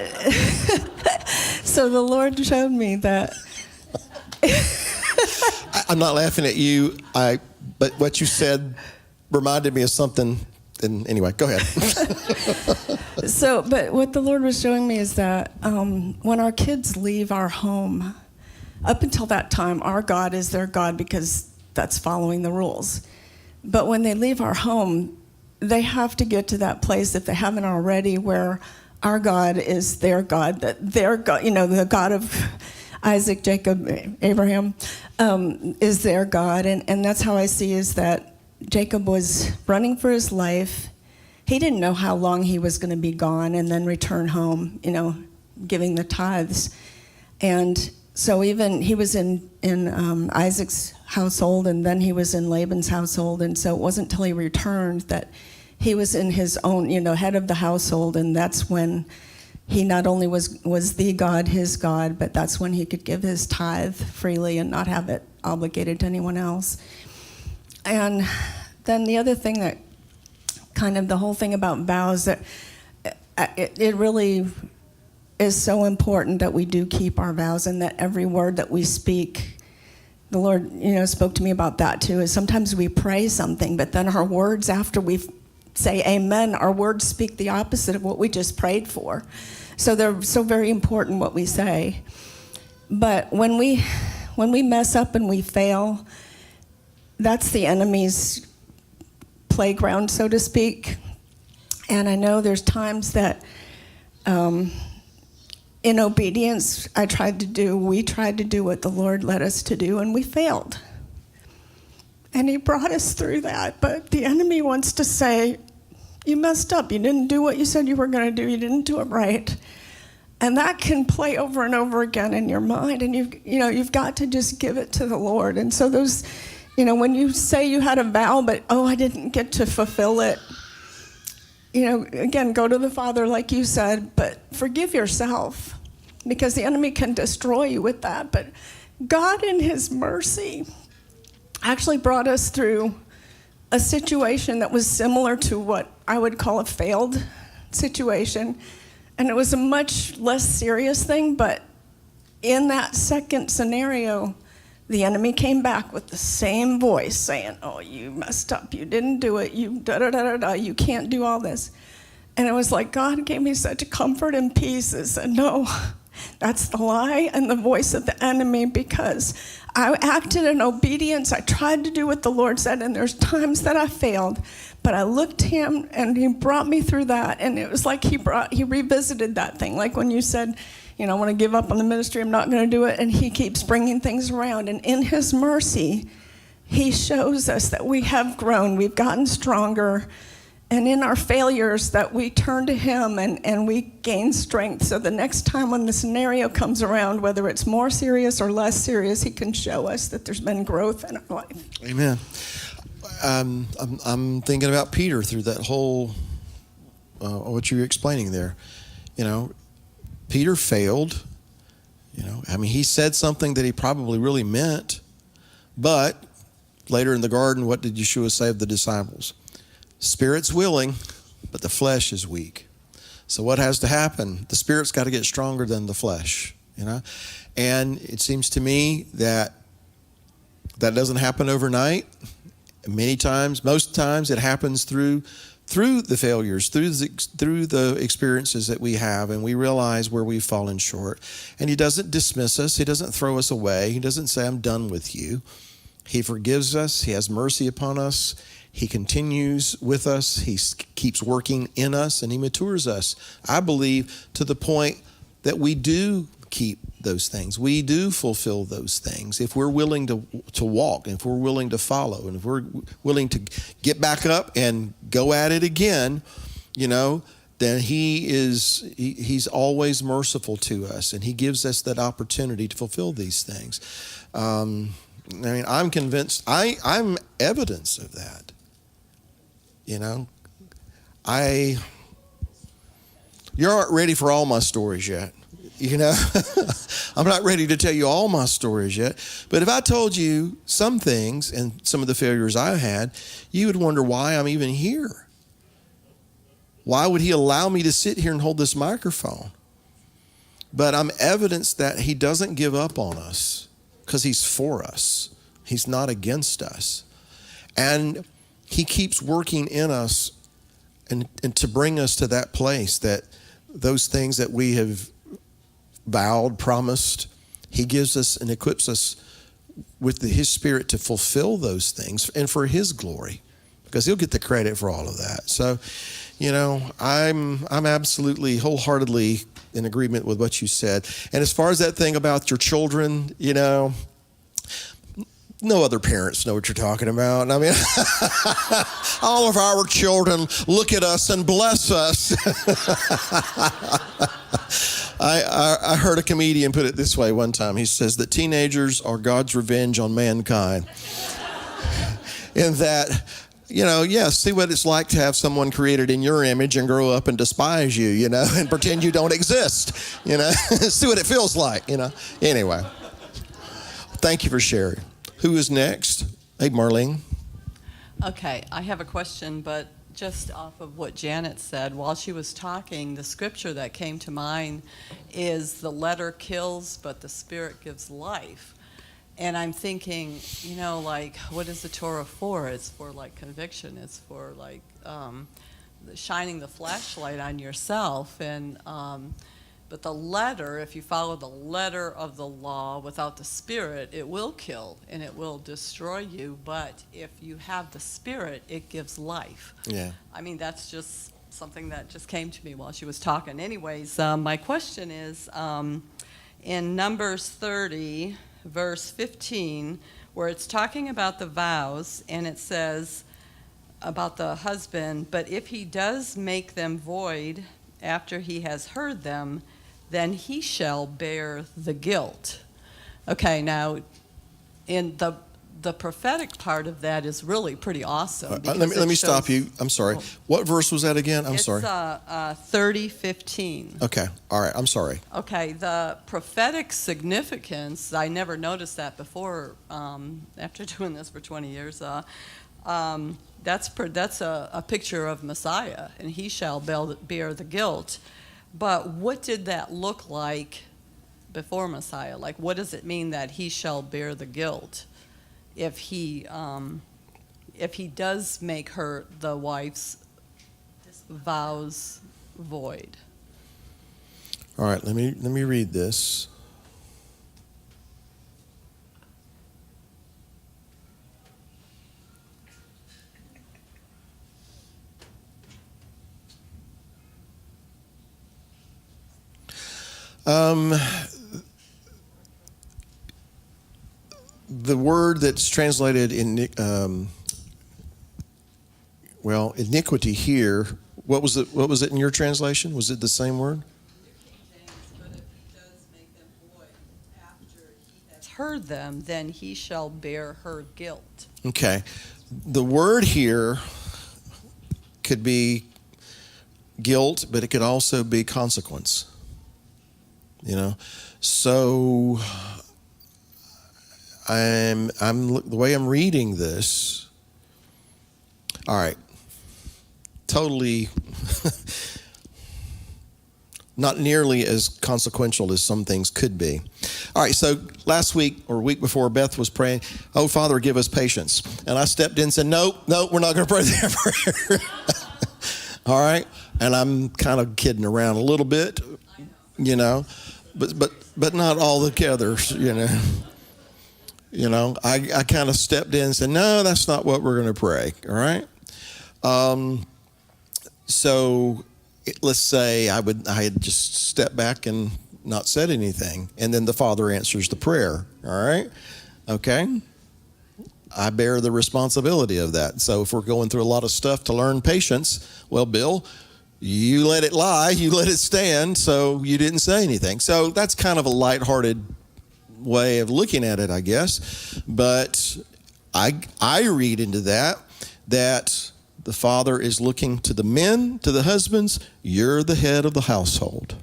so the Lord showed me that. I'm not laughing at you. But what you said reminded me of something. And anyway, go ahead. But what the Lord was showing me is that when our kids leave our home, up until that time, our God is their God because that's following the rules. But when they leave our home, they have to get to that place, if they haven't already, where our God is their God, that their God, the God of Isaac, Jacob, Abraham, is their God. And that's how I see is that Jacob was running for his life. He didn't know how long he was going to be gone and then return home, giving the tithes. And so even he was in Isaac's household, and then he was in Laban's household. And so it wasn't until he returned that he was in his own, head of the household. And that's when he not only was the God, his God, but that's when he could give his tithe freely and not have it obligated to anyone else. And then the other thing that kind of the whole thing about vows, that it really is so important that we do keep our vows, and that every word that we speak, the Lord, spoke to me about that too, is sometimes we pray something, but then our words after we say amen, our words speak the opposite of what we just prayed for. So they're so very important what we say. But when we mess up and we fail, that's the enemy's playground, so to speak. And I know there's times that in obedience, we tried to do what the Lord led us to do, and we failed. And he brought us through that. But the enemy wants to say, you messed up. You didn't do what you said you were going to do. You didn't do it right. And that can play over and over again in your mind. And you've got to just give it to the Lord. And so those, when you say you had a vow, but, I didn't get to fulfill it, again, go to the Father like you said, but forgive yourself, because the enemy can destroy you with that. But God in his mercy actually brought us through a situation that was similar to what I would call a failed situation. And it was a much less serious thing, but in that second scenario, the enemy came back with the same voice saying, you messed up, you didn't do it, you da-da-da-da-da, you can't do all this. And it was like God gave me such a comfort and peace and said, no, that's the lie and the voice of the enemy, because I acted in obedience. I tried to do what the Lord said, and there's times that I failed, but I looked to him and he brought me through that. And it was like he revisited that thing. Like when you said, I want to give up on the ministry, I'm not going to do it. And he keeps bringing things around. And in his mercy, he shows us that we have grown, we've gotten stronger. And in our failures, that we turn to him and we gain strength. So the next time when the scenario comes around, whether it's more serious or less serious, he can show us that there's been growth in our life. Amen. I'm thinking about Peter through that whole, what you're explaining there. Peter failed. He said something that he probably really meant. But later in the garden, what did Yeshua say of the disciples? Spirit's willing, but the flesh is weak. So what has to happen? The spirit's got to get stronger than the flesh, And it seems to me that doesn't happen overnight. Most times it happens through the failures, through the experiences that we have, and we realize where we've fallen short. And he doesn't dismiss us. He doesn't throw us away. He doesn't say, I'm done with you. He forgives us. He has mercy upon us. He continues with us. He keeps working in us, and he matures us, I believe, to the point that we do keep those things. We do fulfill those things if we're willing to walk, if we're willing to follow, and if we're willing to get back up and go at it again, then he's always merciful to us, and he gives us that opportunity to fulfill these things. I'm convinced, I'm evidence of that. You aren't ready for all my stories yet. I'm not ready to tell you all my stories yet. But if I told you some things and some of the failures I had, you would wonder why I'm even here. Why would he allow me to sit here and hold this microphone? But I'm evidence that he doesn't give up on us because he's for us. He's not against us. And he keeps working in us and to bring us to that place that those things that we have vowed, promised, he gives us and equips us with his spirit to fulfill those things and for his glory. because he'll get the credit for all of that. So, I'm absolutely wholeheartedly in agreement with what you said. And as far as that thing about your children, no other parents know what you're talking about. I mean, all of our children look at us and bless us. I heard a comedian put it this way one time. He says that teenagers are God's revenge on mankind. In that, see what it's like to have someone created in your image and grow up and despise you, and pretend you don't exist, see what it feels like, Anyway, thank you for sharing. Who is next? Hey, Marlene. Okay, I have a question, but just off of what Janet said, while she was talking, the scripture that came to mind is the letter kills, but the spirit gives life. And I'm thinking, what is the Torah for? It's for conviction. It's for shining the flashlight on yourself. And but the letter, if you follow the letter of the law without the spirit, it will kill and it will destroy you. But if you have the spirit, it gives life. Yeah. I mean, that's just something that just came to me while she was talking. Anyways, my question is, in Numbers 30, verse 15, where it's talking about the vows, and it says about the husband, but if he does make them void after he has heard them, then he shall bear the guilt. Okay, now, in the prophetic part of that is really pretty awesome. Let me stop you. I'm sorry. What verse was that again? I'm sorry. It's 30:15. Okay. All right. I'm sorry. Okay. The prophetic significance, I never noticed that before after doing this for 20 years. That's a picture of Messiah, and he shall bear the guilt. But what did that look like before Messiah? Like, what does it mean that he shall bear the guilt if he does make the wife's vows void? All right, let me read this. The word that's translated in iniquity here. What was it? What was it in your translation? Was it the same word? But if he does make them void after he has heard them, then he shall bear her guilt. Okay, the word here could be guilt, but it could also be consequence. So I'm the way I'm reading this. All right, totally not nearly as consequential as some things could be. All right, so last week or week before, Beth was praying, "Oh, Father, give us patience," and I stepped in and said, "Nope, we're not going to pray that prayer." All right, and I'm kind of kidding around a little bit, but not all together, I kind of stepped in and said, no, that's not what we're going to pray, all right? So let's say I had just stepped back and not said anything, and then the Father answers the prayer, all right? Okay? I bear the responsibility of that. So if we're going through a lot of stuff to learn patience, well, Bill, you let it lie, you let it stand, so you didn't say anything. So that's kind of a lighthearted way of looking at it, I guess. But I read into that the Father is looking to the men, to the husbands, you're the head of the household.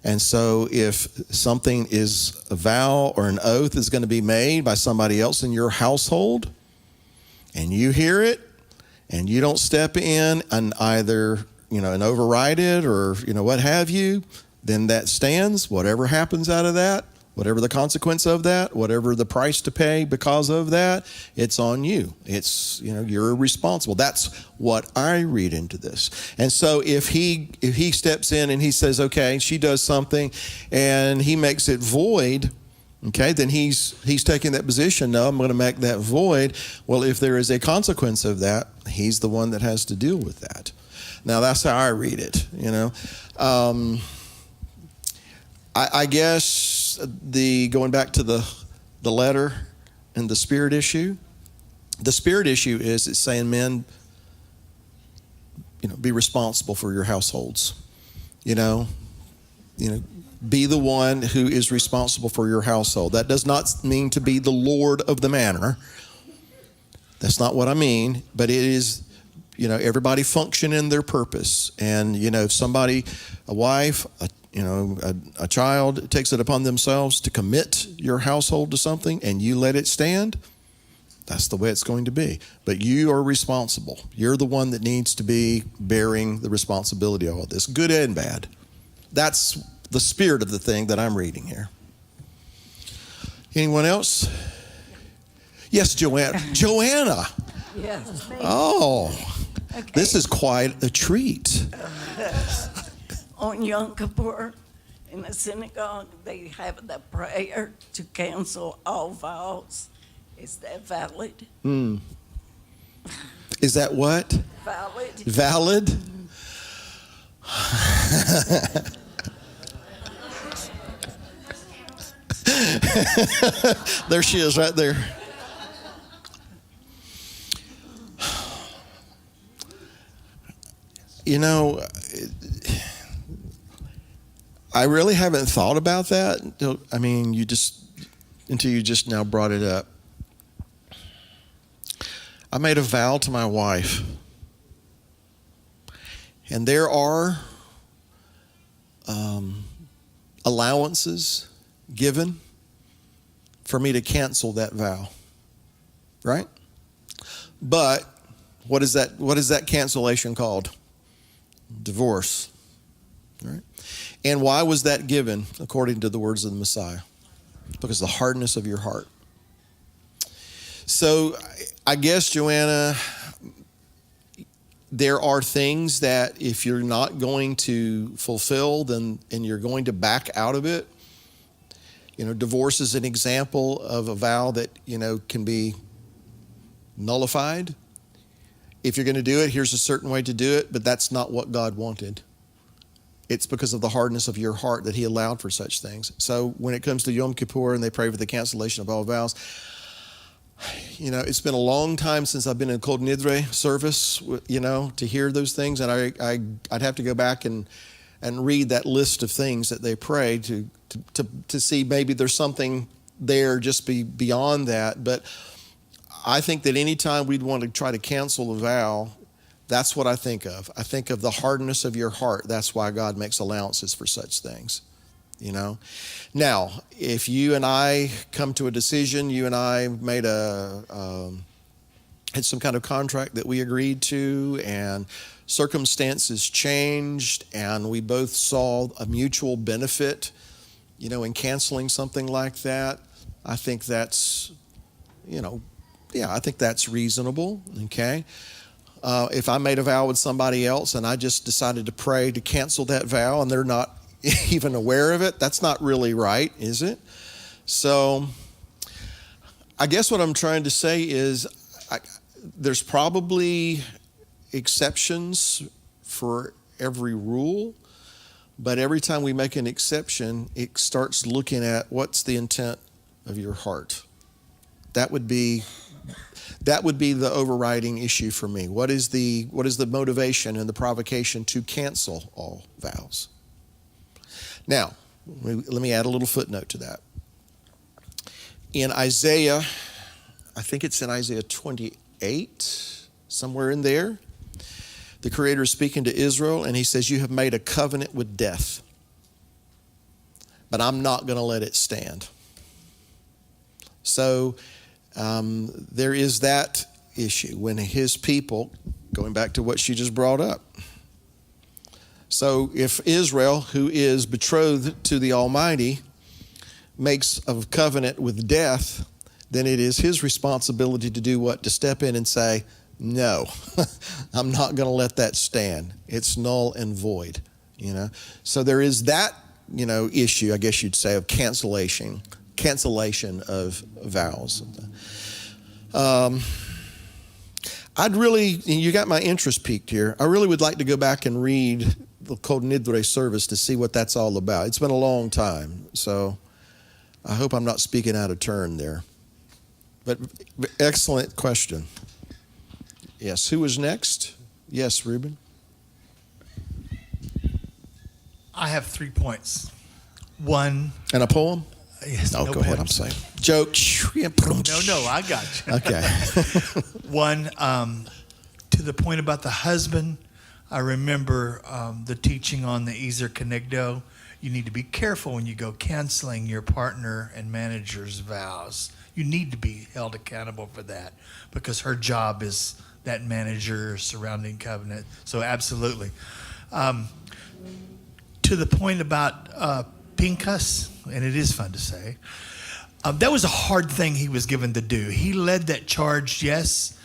And so if something is a vow or an oath is going to be made by somebody else in your household, and you hear it, and you don't step in and either, and override it or, what have you, then that stands. Whatever happens out of that, whatever the consequence of that, whatever the price to pay because of that, it's on you. It's, you're responsible. That's what I read into this. And so if he steps in and he says, okay, she does something and he makes it void, Okay, then he's taking that position. No, I'm going to make that void. Well, if there is a consequence of that, he's the one that has to deal with that. Now, that's how I read it, you know. I guess going back to the letter and the spirit issue is it's saying, men, be responsible for your households. Be the one who is responsible for your household. That does not mean to be the Lord of the manor. That's not what I mean, but it is, everybody function in their purpose. And, if somebody, a wife, a child takes it upon themselves to commit your household to something and you let it stand, that's the way it's going to be. But you are responsible. You're the one that needs to be bearing the responsibility of all this, good and bad. That's the spirit of the thing that I'm reading here. Anyone else? Yes, Joanna. Joanna. Yes. Oh, Okay. This is quite a treat. On Yom Kippur, in the synagogue, they have the prayer to cancel all vows. Is that valid? Is that what? Valid? Valid? There she is right there. I really haven't thought about that until you just now brought it up. I made a vow to my wife. And there are allowances given for me to cancel that vow. Right? But what is that cancellation called? Divorce. Right? And why was that given according to the words of the Messiah? Because of the hardness of your heart. So I guess, Joanna, there are things that if you're not going to fulfill, and you're going to back out of it. Divorce is an example of a vow that, can be nullified. If you're going to do it, here's a certain way to do it, but that's not what God wanted. It's because of the hardness of your heart that he allowed for such things. So when it comes to Yom Kippur and they pray for the cancellation of all vows, it's been a long time since I've been in a Kol Nidre service, to hear those things. And I'd have to go back and read that list of things that they pray to see maybe there's something there just beyond that. But I think that anytime we'd want to try to cancel a vow, that's what I think of. I think of the hardness of your heart. That's why God makes allowances for such things. Now, if you and I come to a decision, you and I made had some kind of contract that we agreed to, and circumstances changed, and we both saw a mutual benefit, in canceling something like that, I think that's, I think that's reasonable, okay? If I made a vow with somebody else and I just decided to pray to cancel that vow and they're not even aware of it, that's not really right, is it? So I guess what I'm trying to say is there's probably exceptions for every rule, but every time we make an exception, it starts looking at what's the intent of your heart. That would be the overriding issue for me. What is the motivation and the provocation to cancel all vows? Now, let me add a little footnote to that. In Isaiah, I think it's in Isaiah 28, somewhere in there, the Creator is speaking to Israel, and he says, you have made a covenant with death, but I'm not going to let it stand. So there is that issue when his people, going back to what she just brought up. So if Israel, who is betrothed to the Almighty, makes a covenant with death, then it is his responsibility to do what? To step in and say, no, I'm not going to let that stand. It's null and void, So there is that, issue, I guess you'd say, of cancellation cancellation of vows. I'd really, you got my interest piqued here. I really would like to go back and read the Kol Nidre service to see what that's all about. It's been a long time, so I hope I'm not speaking out of turn there. But excellent question. Yes, who was next? Yes, Reuben. I have 3 points. One. And a poem? Yes. Oh, no go ahead. I'm poems. saying. Joke. No, I got you. Okay. One, to the point about the husband, I remember the teaching on the Ezer Kenegdo. You need to be careful when you go canceling your partner and manager's vows. You need to be held accountable for that because her job is that manager surrounding covenant. So absolutely. To the point about Pinchas, and it is fun to say, that was a hard thing he was given to do. He led that charge, yes.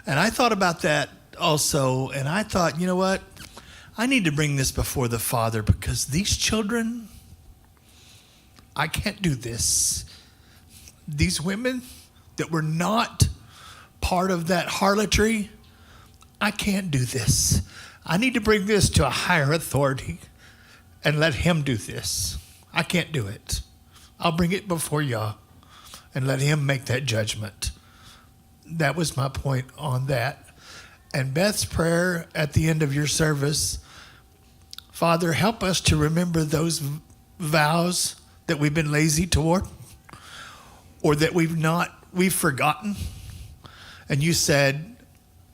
And I thought about that also, and I thought, you know what? I need to bring this before the Father because these children, I can't do this. These women that were not part of that harlotry, I can't do this. I need to bring this to a higher authority and let him do this. I can't do it. I'll bring it before y'all and let him make that judgment. That was my point on that. And Beth's prayer at the end of your service, Father, help us to remember those vows that we've been lazy toward or that we've forgotten. And you said,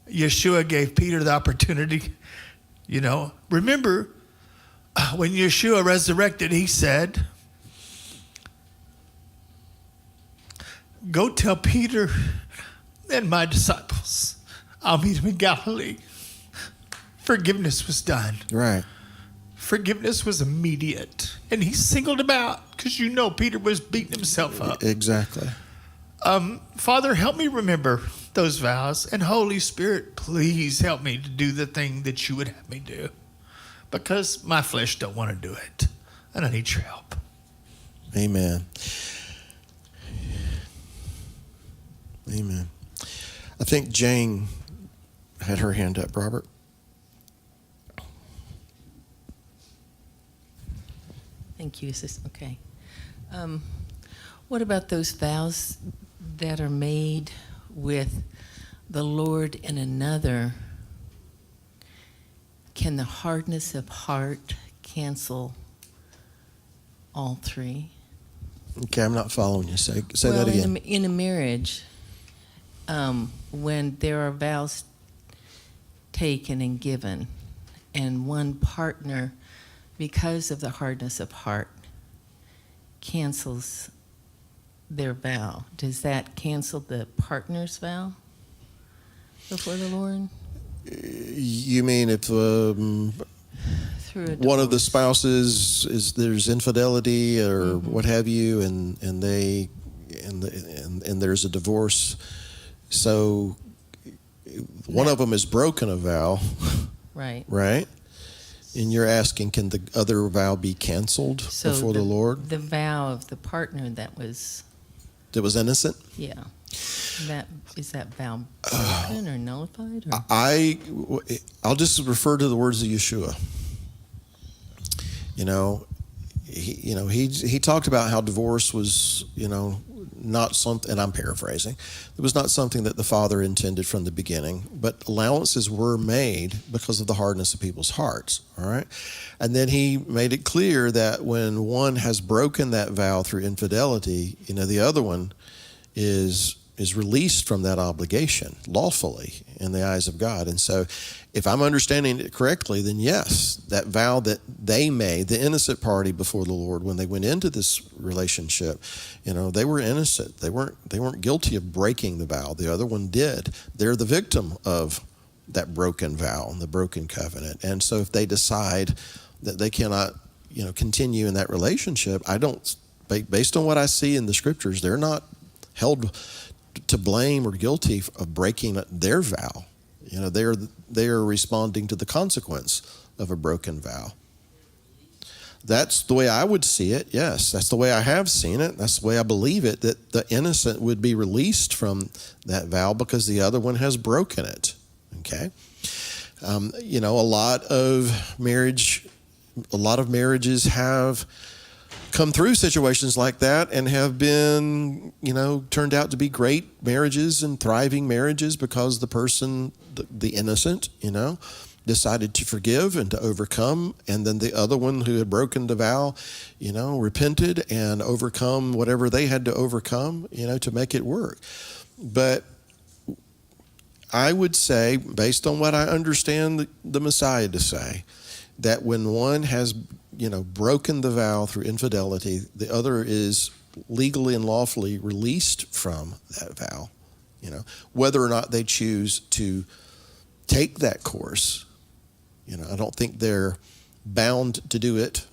Yeshua gave Peter the opportunity, remember when Yeshua resurrected, he said, go tell Peter and my disciples, I'll meet him in Galilee. Forgiveness was done. Right. Forgiveness was immediate. And he singled him out because Peter was beating himself up. Exactly. Father, help me remember those vows. And Holy Spirit, please help me to do the thing that you would have me do. Because my flesh don't want to do it. And I need your help. Amen. Amen. I think Jane had her hand up, Robert. Thank you, sis. Okay. What about those vows that are made with the Lord and another? Can the hardness of heart cancel all three? Okay, I'm not following you. Say Well, that again. In a marriage, when there are vows taken and given, and one partner, because of the hardness of heart, cancels their vow, does that cancel the partner's vow before the Lord? You mean if Through a one of the divorce. spouses there's infidelity or what have you, and there's a divorce, so one of them has broken a vow, Right. right? And you're asking, can the other vow be canceled So before the Lord The vow of the partner that was, that was innocent? yeah. Is that vow broken or nullified? Or? I'll just refer to the words of Yeshua. He talked about how divorce was, not something, and I'm paraphrasing, it was not something that the Father intended from the beginning, but allowances were made because of the hardness of people's hearts, all right? And then he made it clear that when one has broken that vow through infidelity, the other one is released from that obligation lawfully in the eyes of God. And so if I'm understanding it correctly, then yes, that vow that they made, the innocent party before the Lord, when they went into this relationship, they were innocent. They weren't guilty of breaking the vow. The other one did. They're the victim of that broken vow and the broken covenant. And so if they decide that they cannot, continue in that relationship, based on what I see in the scriptures, they're not held to blame or guilty of breaking their vow. They are responding to the consequence of a broken vow. That's the way I would see it. Yes, that's the way I have seen it. That's the way I believe it, that the innocent would be released from that vow because the other one has broken it. Okay. You know, a lot of marriages have come through situations like that and have been, you know, turned out to be great marriages and thriving marriages because the person, the innocent, you know, decided to forgive and to overcome, and then the other one who had broken the vow, you know, repented and overcome whatever they had to overcome, you know, to make it work. But I would say, based on what I understand the Messiah to say, that when one has, you know, broken the vow through infidelity, the other is legally and lawfully released from that vow, you know, whether or not they choose to take that course. You know, I don't think they're bound to do it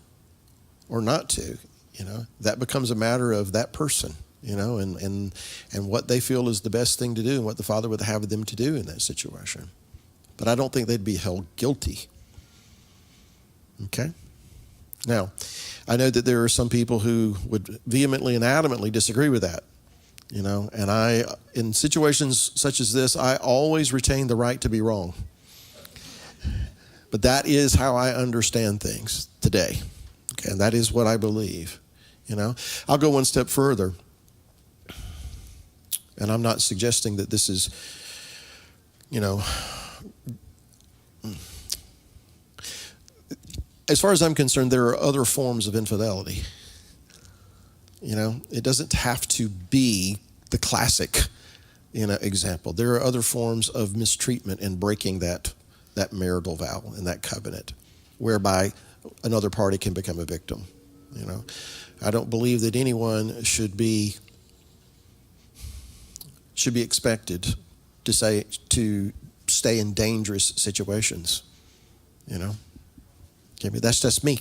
or not to, you know. That becomes a matter of that person, you know, and what they feel is the best thing to do and what the Father would have them to do in that situation. But I don't think they'd be held guilty. Okay? Now, I know that there are some people who would vehemently and adamantly disagree with that, you know, and in situations such as this, I always retain the right to be wrong. But that is how I understand things today. Okay, and that is what I believe. You know, I'll go one step further. And I'm not suggesting that this is, you know, as far as I'm concerned, there are other forms of infidelity. You know, it doesn't have to be the classic, you know, example. There are other forms of mistreatment and breaking that marital vow and that covenant, whereby another party can become a victim. You know, I don't believe that anyone should be expected to stay in dangerous situations. You know, okay, but that's just me.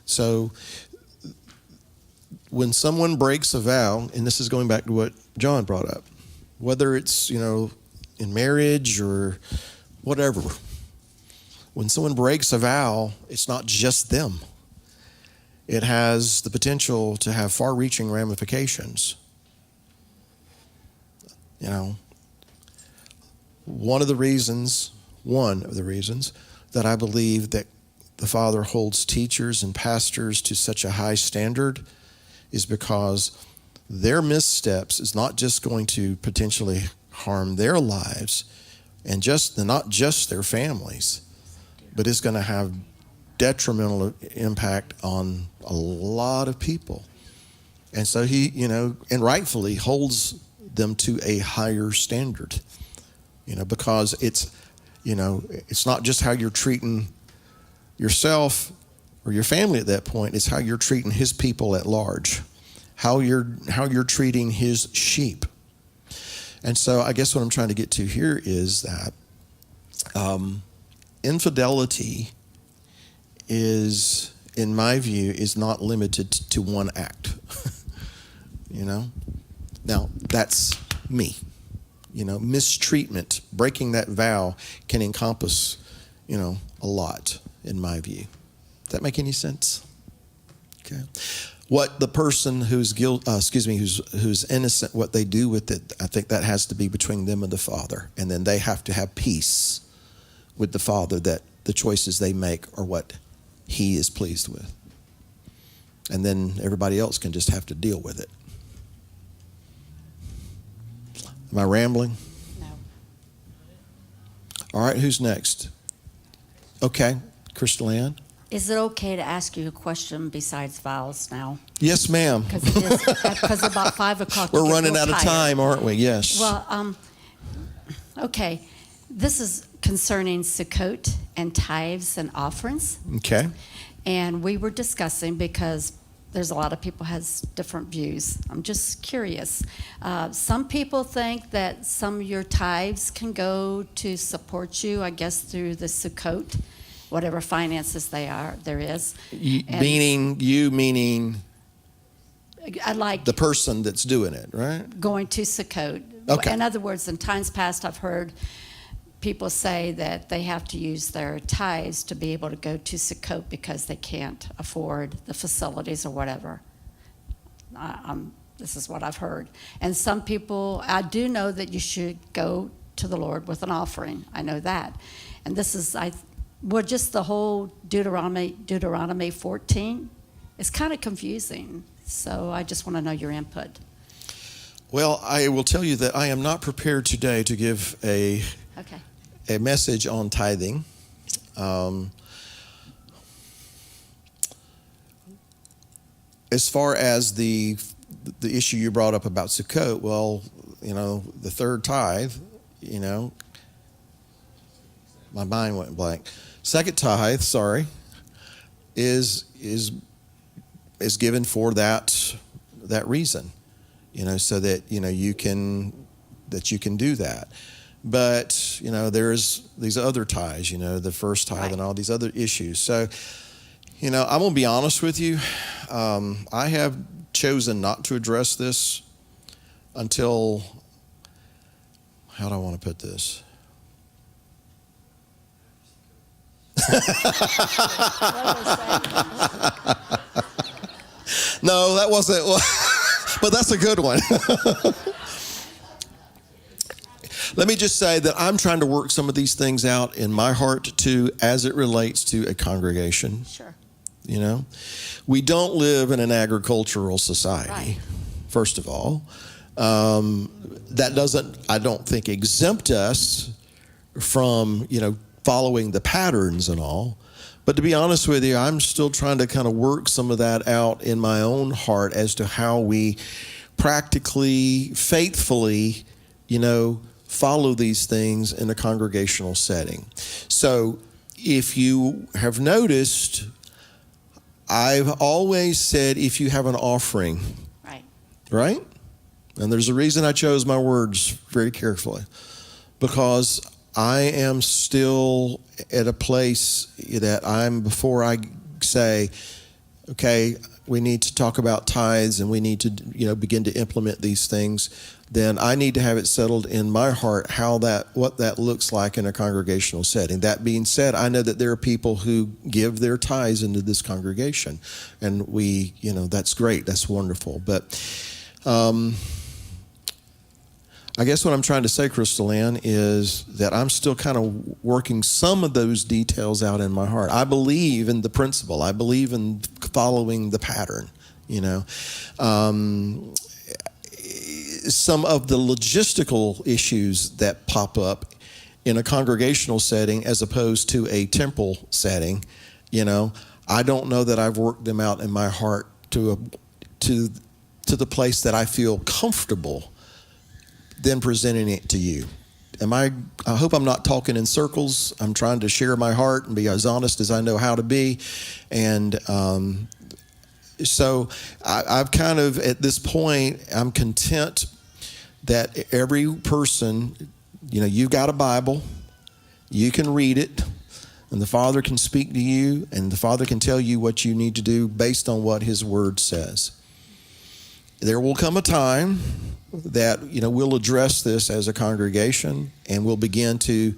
So when someone breaks a vow, and this is going back to what John brought up, whether it's, you know, in marriage or whatever, when someone breaks a vow, it's not just them. It has the potential to have far-reaching ramifications. You know, one of the reasons that I believe that the Father holds teachers and pastors to such a high standard is because their missteps is not just going to potentially harm their lives and not just their families, but it's going to have detrimental impact on a lot of people. And so he, you know, and rightfully holds them to a higher standard, you know, because it's, you know, it's not just how you're treating yourself or your family at that point, it's how you're treating his people at large, how you're treating his sheep. And so I guess what I'm trying to get to here is that infidelity is, in my view, is not limited to one act. You know? Now, that's me. You know, mistreatment, breaking that vow can encompass, you know, a lot, in my view. Does that make any sense? Okay. What the person who's who's innocent, what they do with it, I think that has to be between them and the Father. And then they have to have peace with the Father that the choices they make are what he is pleased with. And then everybody else can just have to deal with it. Am I rambling? No. All right, who's next? Okay, Crystal Ann. Is it okay to ask you a question besides vows now? Yes, ma'am. Because about 5 o'clock. We're running out of time, aren't we? Yes. Well, okay. This is concerning Sukkot and tithes and offerings. Okay. And we were discussing, because there's a lot of people has different views. I'm just curious. Some people think that some of your tithes can go to support you, I guess, through the Sukkot, whatever finances there is. Meaning I like the person that's doing it, right? going to Sukkot. Okay. In other words, in times past, I've heard people say that they have to use their tithes to be able to go to Sukkot because they can't afford the facilities or whatever. This is what I've heard. And some people, I do know that you should go to the Lord with an offering. I know that. And this is, just the whole Deuteronomy 14 is kind of confusing. So I just want to know your input. Well, I will tell you that I am not prepared today to give a message on tithing. As far as the issue you brought up about Sukkot, well, the third tithe, my mind went blank. Second tithe, is given for that reason, so that you can do that. But there's these other tithes, the first tithe and all these other issues. So I'm gonna be honest with you. I have chosen not to address this until, how do I want to put this? No, that wasn't, but that's a good one. Let me just say that I'm trying to work some of these things out in my heart too, as it relates to a congregation. Sure. We don't live in an agricultural society, first of all. That doesn't, I don't think, exempt us from, following the patterns and all. But to be honest with you, I'm still trying to kind of work some of that out in my own heart as to how we practically, faithfully, follow these things in a congregational setting. So if you have noticed, I've always said if you have an offering, right? And there's a reason I chose my words very carefully, because I am still at a place that before I say, okay, we need to talk about tithes and we need to, begin to implement these things, then I need to have it settled in my heart what that looks like in a congregational setting. That being said, I know that there are people who give their tithes into this congregation, and we, that's great, that's wonderful. But I guess what I'm trying to say, Crystal Ann, is that I'm still kind of working some of those details out in my heart. I believe in the principle. I believe in following the pattern, Some of the logistical issues that pop up in a congregational setting as opposed to a temple setting, I don't know that I've worked them out in my heart to the place that I feel comfortable then presenting it to you. I hope I'm not talking in circles. I'm trying to share my heart and be as honest as I know how to be. And so I've kind of, at this point, I'm content that every person, you've got a Bible, you can read it, and the Father can speak to you, and the Father can tell you what you need to do based on what His Word says. There will come a time that, we'll address this as a congregation, and we'll begin to,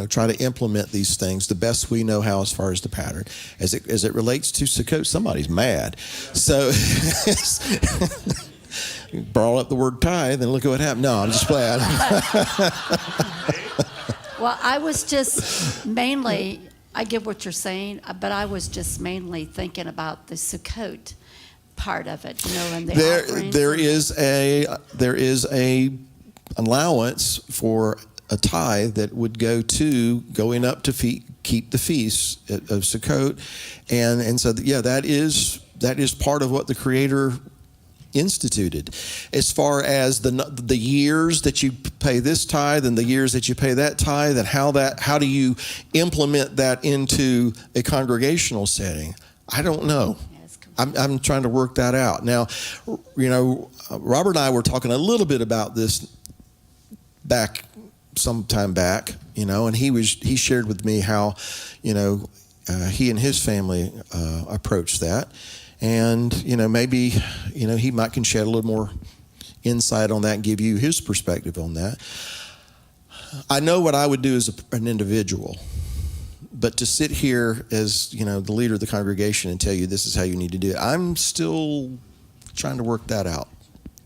try to implement these things the best we know how as far as the pattern. As it relates to Sukkot, somebody's mad. So you brought up the word tithe, and look at what happened. No, I'm just playing. Well, I was just mainly, I get what you're saying, but I was just mainly thinking about the Sukkot part of it, and the offerings. There is a allowance for a tithe that would go to going up to keep the feast of Sukkot, and so that is part of what the Creator instituted. As far as the years that you pay this tithe and the years that you pay that tithe, and how do you implement that into a congregational setting? I don't know. I'm trying to work that out. Now, Robert and I were talking a little bit about this some time back, and he shared with me how, he and his family approached that. And, maybe, he can shed a little more insight on that and give you his perspective on that. I know what I would do as an individual, but to sit here as, you know, the leader of the congregation and tell you this is how you need to do it, I'm still trying to work that out,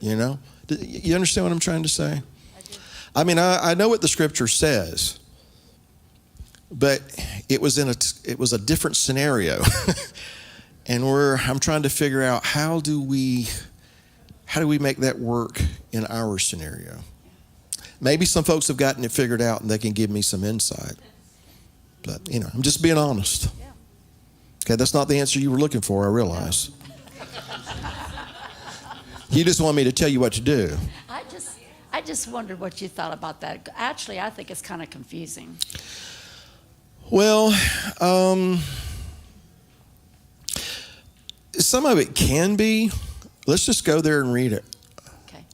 you know? You understand what I'm trying to say? I mean, I know what the scripture says, but it was a different scenario. And I'm trying to figure out how do we make that work in our scenario? Maybe some folks have gotten it figured out and they can give me some insight. But, you know, I'm just being honest. Okay, that's not the answer you were looking for, I realize. You just want me to tell you what to do. I just wondered what you thought about that. Actually, I think it's kind of confusing. Well, some of it can be. Let's just go there and read it. Okay.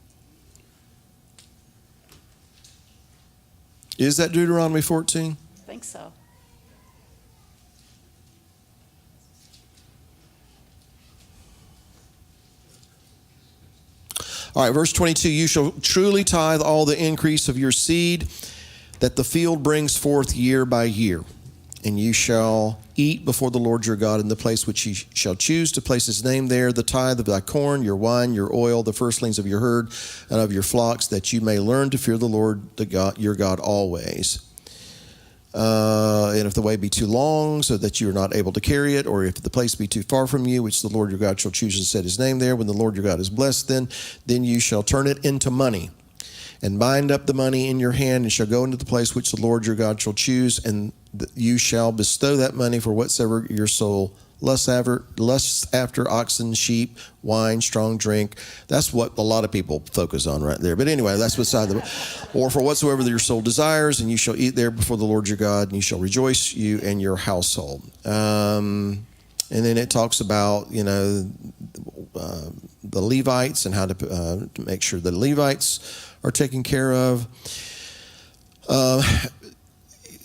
Is that Deuteronomy 14? I think so. All right, verse 22, you shall truly tithe all the increase of your seed that the field brings forth year by year. And you shall eat before the Lord your God in the place which he shall choose to place his name there, the tithe of thy corn, your wine, your oil, the firstlings of your herd and of your flocks, that you may learn to fear the Lord your God always. And if the way be too long, so that you are not able to carry it, or if the place be too far from you, which the Lord your God shall choose to set his name there, when the Lord your God is blessed, then you shall turn it into money, and bind up the money in your hand, and shall go into the place which the Lord your God shall choose, and you shall bestow that money for whatsoever your soul lusts after oxen, sheep, wine, strong drink. That's what a lot of people focus on right there. But anyway, that's beside the or for whatsoever your soul desires, and you shall eat there before the Lord your God, and you shall rejoice, you and your household. And then it talks about, you know, the Levites and how to make sure the Levites are taken care of.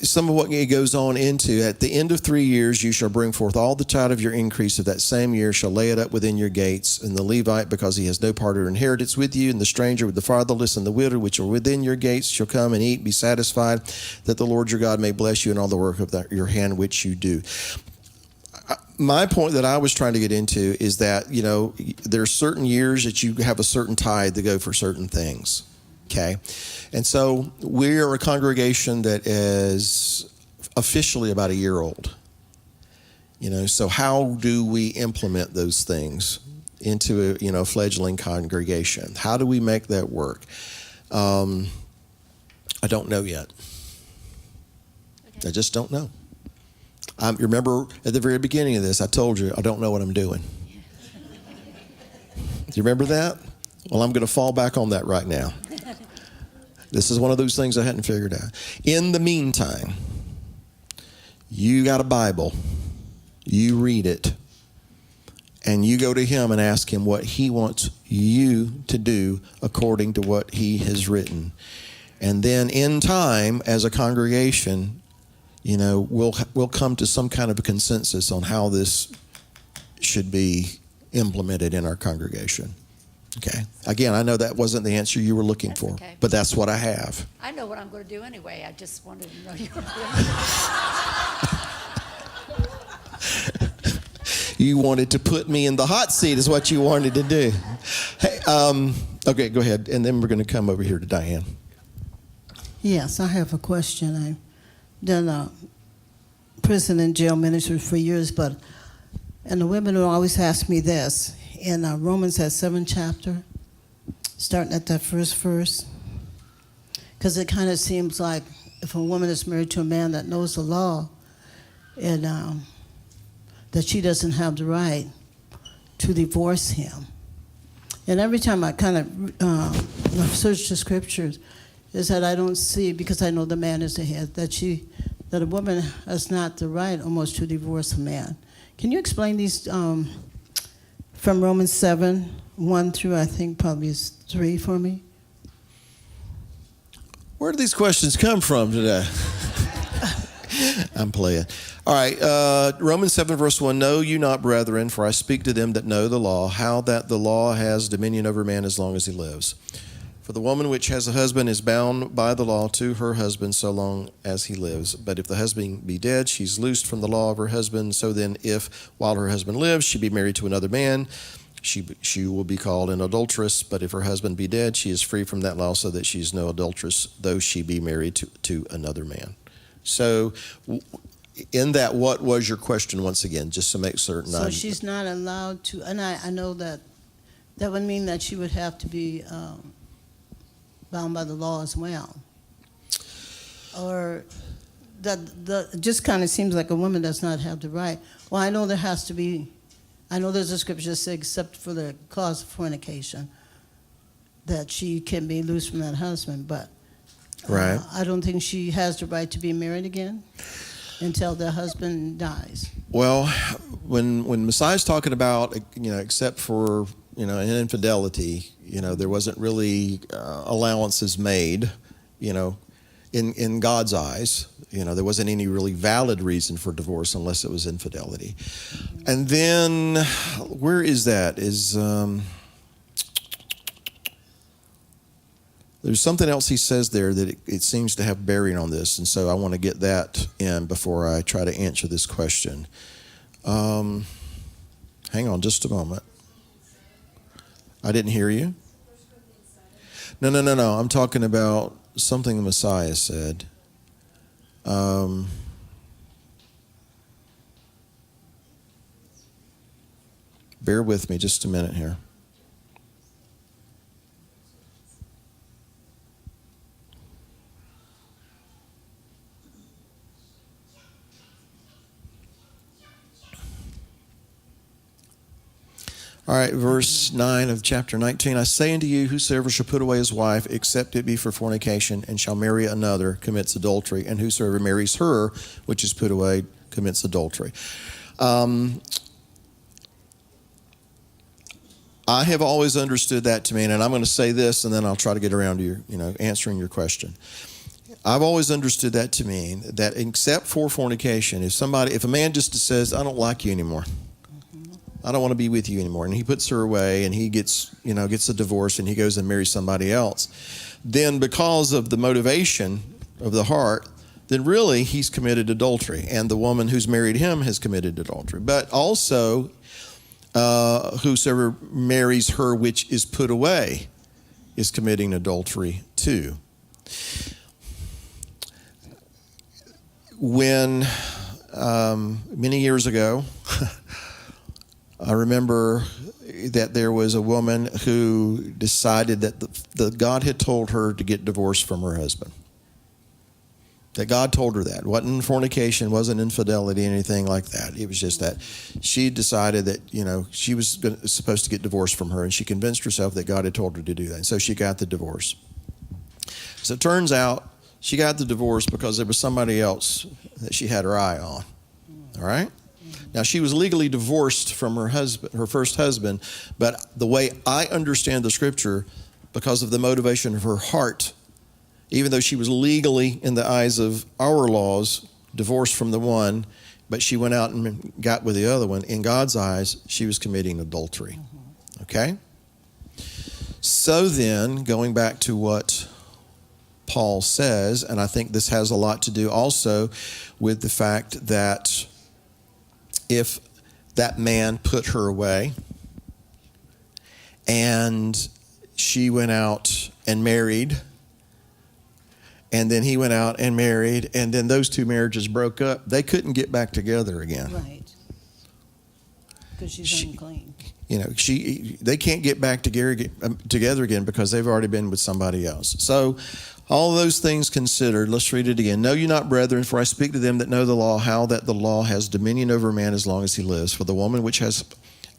Some of what it goes on into, at the end of 3 years, you shall bring forth all the tithe of your increase of that same year, shall lay it up within your gates. And the Levite, because he has no part or inheritance with you, and the stranger with the fatherless and the widow, which are within your gates, shall come and eat, be satisfied, that the Lord your God may bless you in all the work of your hand which you do. My point that I was trying to get into is that, you know, there are certain years that you have a certain tithe to go for certain things. Okay, and so we're a congregation that is officially about a year old. You know, so how do we implement those things into a, you know, fledgling congregation? How do we make that work? I don't know yet. Okay. I just don't know. You remember at the very beginning of this, I told you I don't know what I'm doing. Do you remember that? Well, I'm going to fall back on that right now. This is one of those things I hadn't figured out. In the meantime, you got a Bible. You read it. And you go to him and ask him what he wants you to do according to what he has written. And then in time, as a congregation, you know, we'll come to some kind of a consensus on how this should be implemented in our congregation. Okay. Again, I know that wasn't the answer you were looking for, okay, but that's what I have. I know what I'm going to do anyway. I just wanted to know you were doing. You wanted to put me in the hot seat is what you wanted to do. Hey, okay, go ahead. And then we're going to come over here to Diane. Yes, I have a question. I've done prison and jail ministry for years, and the women will always ask me this. In Romans, that 7th chapter, starting at that first verse, because it kind of seems like if a woman is married to a man that knows the law, and that she doesn't have the right to divorce him. And every time I kind of search the scriptures, is that I don't see, because I know the man is the head, that a woman has not the right almost to divorce a man. Can you explain these? From Romans 7, 1 through I think probably 3 for me. Where do these questions come from today? I'm playing. All right, Romans 7 verse 1, know you not, brethren, for I speak to them that know the law, how that the law has dominion over man as long as he lives. For the woman which has a husband is bound by the law to her husband so long as he lives. But if the husband be dead, she's loosed from the law of her husband. So then, if while her husband lives, she be married to another man, she will be called an adulteress. But if her husband be dead, she is free from that law, so that she is no adulteress, though she be married to another man. So, in that, what was your question once again, just to make certain? So she's not allowed to, and I know that would mean that she would have to be bound by the law as well. Or that just kind of seems like a woman does not have the right. Well, I know there has to be, I know there's a scripture that says, except for the cause of fornication, that she can be loose from that husband, but right. I don't think she has the right to be married again until the husband dies. Well, when Massei's talking about, except for, an infidelity, there wasn't really allowances made, in God's eyes. There wasn't any really valid reason for divorce unless it was infidelity. And then, where is that? There's something else he says there that it seems to have bearing on this, and so I want to get that in before I try to answer this question. Hang on just a moment. I didn't hear you. No. I'm talking about something the Messiah said. Bear with me just a minute here. All right, verse 9 of chapter 19. I say unto you, whosoever shall put away his wife, except it be for fornication, and shall marry another, commits adultery. And whosoever marries her, which is put away, commits adultery. I have always understood that to mean, and I'm going to say this, and then I'll try to get around to your, answering your question. I've always understood that to mean that except for fornication, if a man just says, I don't like you anymore, I don't want to be with you anymore, and he puts her away, and he gets a divorce, and he goes and marries somebody else, then because of the motivation of the heart, then really he's committed adultery, and the woman who's married him has committed adultery. But also, whosoever marries her which is put away is committing adultery too. When many years ago, I remember that there was a woman who decided that the God had told her to get divorced from her husband. That God told her that. It wasn't fornication, wasn't infidelity, anything like that. It was just that she decided that, she was supposed to get divorced from her, and she convinced herself that God had told her to do that. And so she got the divorce. So it turns out she got the divorce because there was somebody else that she had her eye on. All right? Now, she was legally divorced from her husband, her first husband, but the way I understand the scripture, because of the motivation of her heart, even though she was legally, in the eyes of our laws, divorced from the one, but she went out and got with the other one, in God's eyes, she was committing adultery. Okay? So then, going back to what Paul says, and I think this has a lot to do also with the fact that if that man put her away and she went out and married, and then he went out and married, and then those two marriages broke up, they couldn't get back together again. Right. Because she's unclean. They can't get back together again because they've already been with somebody else. So all those things considered, let's read it again. Know you not, brethren, for I speak to them that know the law, how that the law has dominion over a man as long as he lives. For the woman which has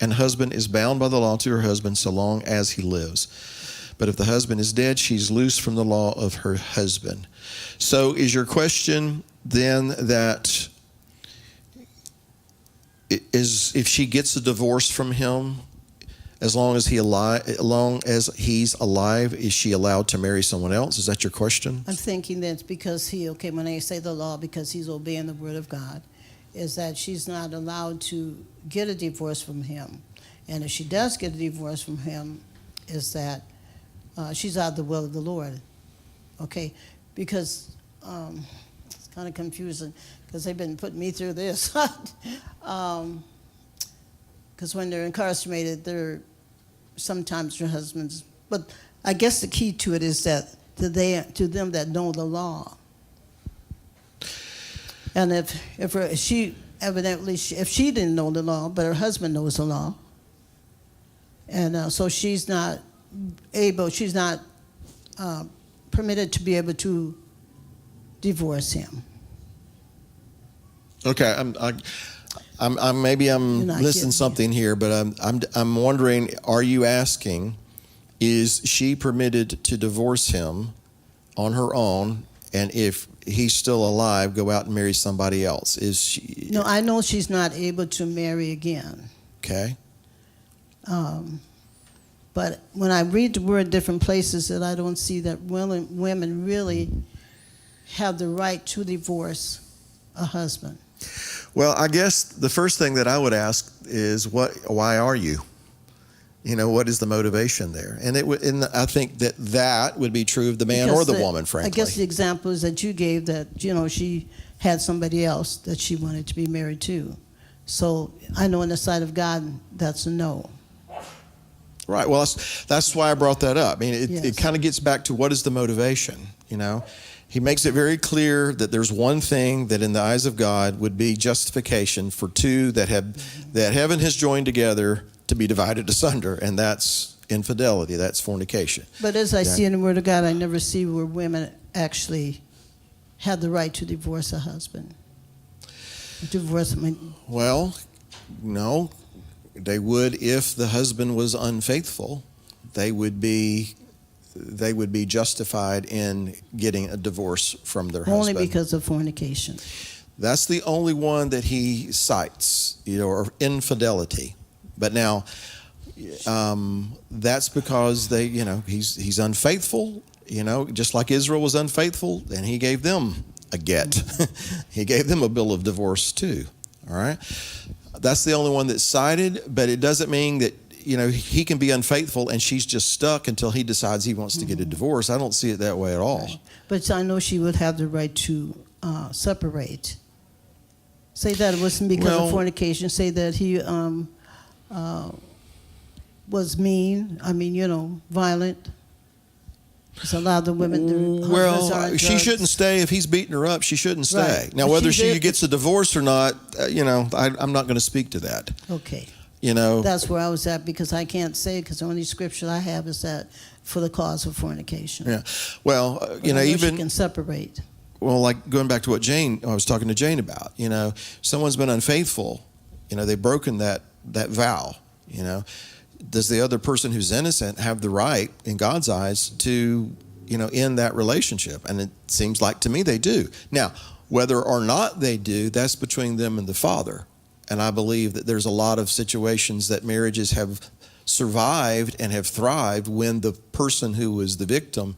an husband is bound by the law to her husband so long as he lives. But if the husband is dead, she's loose from the law of her husband. So is your question then that if she gets a divorce from him, as long as he's alive, is she allowed to marry someone else? Is that your question? I'm thinking that's because when I say the law, because he's obeying the word of God, is that she's not allowed to get a divorce from him. And if she does get a divorce from him, is that she's out of the will of the Lord. Okay, because it's kind of confusing because they've been putting me through this. Because when they're incarcerated, they're sometimes their husbands. But I guess the key to it is that to them that know the law. And if she didn't know the law, but her husband knows the law, and so she's not permitted to be able to divorce him. Okay, I'm maybe I'm missing something here, but I'm wondering: are you asking, is she permitted to divorce him on her own, and if he's still alive, go out and marry somebody else? Is she? No, I know she's not able to marry again. Okay. But when I read the word different places, that I don't see that women really have the right to divorce a husband. Well, I guess the first thing that I would ask is, why are you? What is the motivation there? And I think that would be true of the man or the woman, frankly. I guess the example is that you gave that, she had somebody else that she wanted to be married to. So I know in the sight of God, that's a no. Right. Well, that's why I brought that up. I mean, Yes. it kind of gets back to what is the motivation, He makes it very clear that there's one thing that in the eyes of God would be justification for two that heaven has joined together to be divided asunder, and that's infidelity, that's fornication. But as I see in the Word of God, I never see where women actually have the right to divorce a husband. Well, no. They would if the husband was unfaithful. They would be justified in getting a divorce from their husband. Only because of fornication. That's the only one that he cites, or infidelity. But now, that's because he's unfaithful. Just like Israel was unfaithful, and he gave them a get. He gave them a bill of divorce too. All right. That's the only one that's cited, but it doesn't mean that he can be unfaithful and she's just stuck until he decides he wants to get a divorce. I don't see it that way at all. Right. But I know she would have the right to separate. Say that it wasn't because of fornication. Say that he was mean. Violent. Just allow the women to. She shouldn't stay if he's beating her up. She shouldn't stay. Right. Now, whether she gets a divorce or not, I'm not going to speak to that. Okay. That's where I was at, because I can't say, because the only scripture I have is that for the cause of fornication. Yeah. Well, even she can separate. Well, like going back to what I was talking to Jane about. Someone's been unfaithful. They've broken that vow. Does the other person who's innocent have the right, in God's eyes, to, end that relationship? And it seems like to me they do. Now, whether or not they do, that's between them and the Father. And I believe that there's a lot of situations that marriages have survived and have thrived when the person who was the victim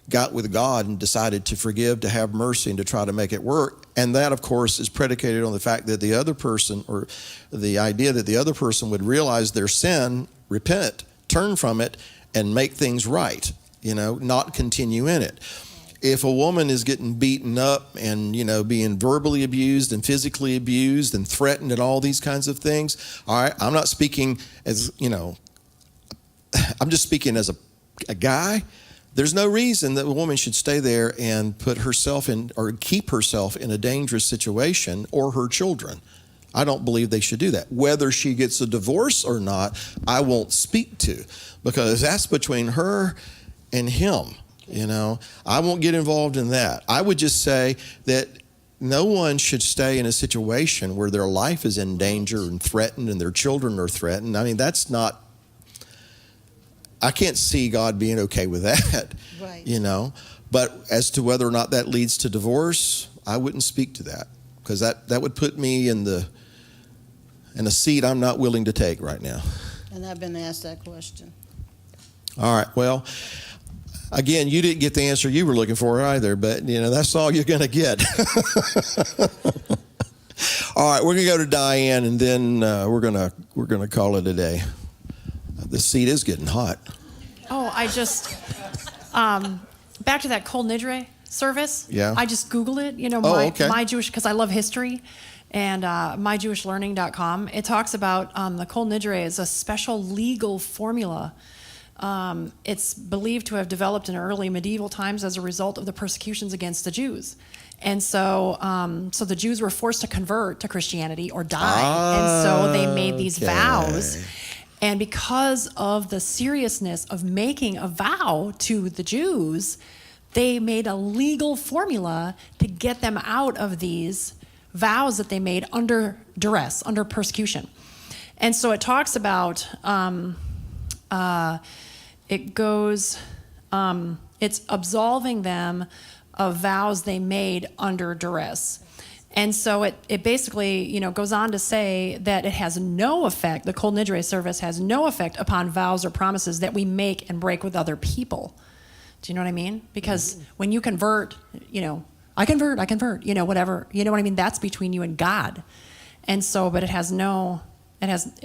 got with God and decided to forgive, to have mercy, and to try to make it work. And that, of course, is predicated on the fact that the other person, or the idea that the other person would realize their sin, repent, turn from it, and make things right, not continue in it. If a woman is getting beaten up and, being verbally abused and physically abused and threatened and all these kinds of things, all right, I'm not speaking as, I'm just speaking as a guy. There's no reason that a woman should stay there and put herself in, or keep herself in, a dangerous situation, or her children. I don't believe they should do that. Whether she gets a divorce or not, I won't speak to, because that's between her and him. I won't get involved in that. I would just say that no one should stay in a situation where their life is in danger and threatened and their children are threatened. I mean, I can't see God being okay with that, right. But as to whether or not that leads to divorce, I wouldn't speak to that, because that would put me in a seat I'm not willing to take right now. And I've been asked that question. All right, well, again, you didn't get the answer you were looking for either, but that's all you're going to get. All right, we're going to go to Diane, and then we're going to call it a day. The seat is getting hot. Oh, Back to that Kol Nidre service. Yeah. I just Googled it. You know, okay. my Jewish, because I love history, and myjewishlearning.com. It talks about the Kol Nidre is a special legal formula. It's believed to have developed in early medieval times as a result of the persecutions against the Jews. And so the Jews were forced to convert to Christianity or die. And so they made these vows. And because of the seriousness of making a vow to the Jews, they made a legal formula to get them out of these vows that they made under duress, under persecution. And so it talks about, it's absolving them of vows they made under duress. And so it basically, goes on to say that it has no effect, the Kol Nidre service has no effect upon vows or promises that we make and break with other people. Do you know what I mean? Because when you convert, I convert, whatever, you know what I mean? That's between you and God. And so, but it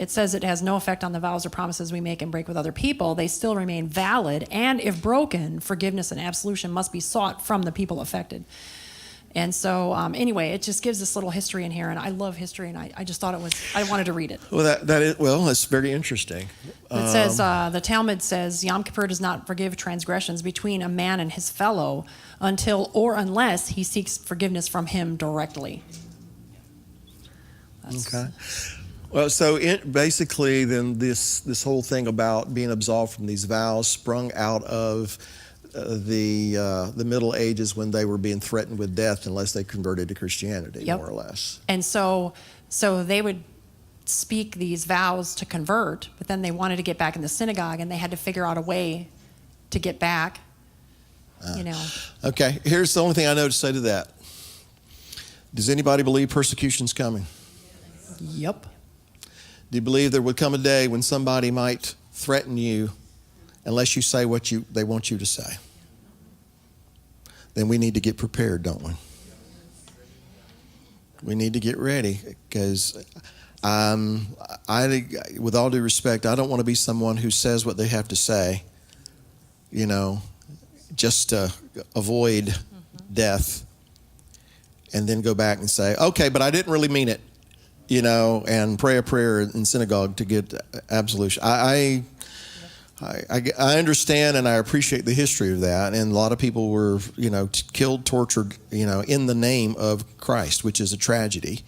says it has no effect on the vows or promises we make and break with other people. They still remain valid. And if broken, forgiveness and absolution must be sought from the people affected. And so, anyway, it just gives this little history in here, and I love history, and I just thought I wanted to read it. Well, that's very interesting. It says, the Talmud says, Yom Kippur does not forgive transgressions between a man and his fellow unless he seeks forgiveness from him directly. Okay. Well, so basically, then this whole thing about being absolved from these vows sprung out of the Middle Ages, when they were being threatened with death unless they converted to Christianity, more or less. And so they would speak these vows to convert, but then they wanted to get back in the synagogue, and they had to figure out a way to get back. Okay. Here's the only thing I know to say to that. Does anybody believe persecution's coming? Yep. Do you believe there would come a day when somebody might threaten you unless you say what they want you to say? Then we need to get prepared, don't we? We need to get ready, because with all due respect, I don't want to be someone who says what they have to say, just to avoid death, and then go back and say, okay, but I didn't really mean it, and pray a prayer in synagogue to get absolution. I understand and I appreciate the history of that, and a lot of people were, killed, tortured, in the name of Christ, which is a tragedy.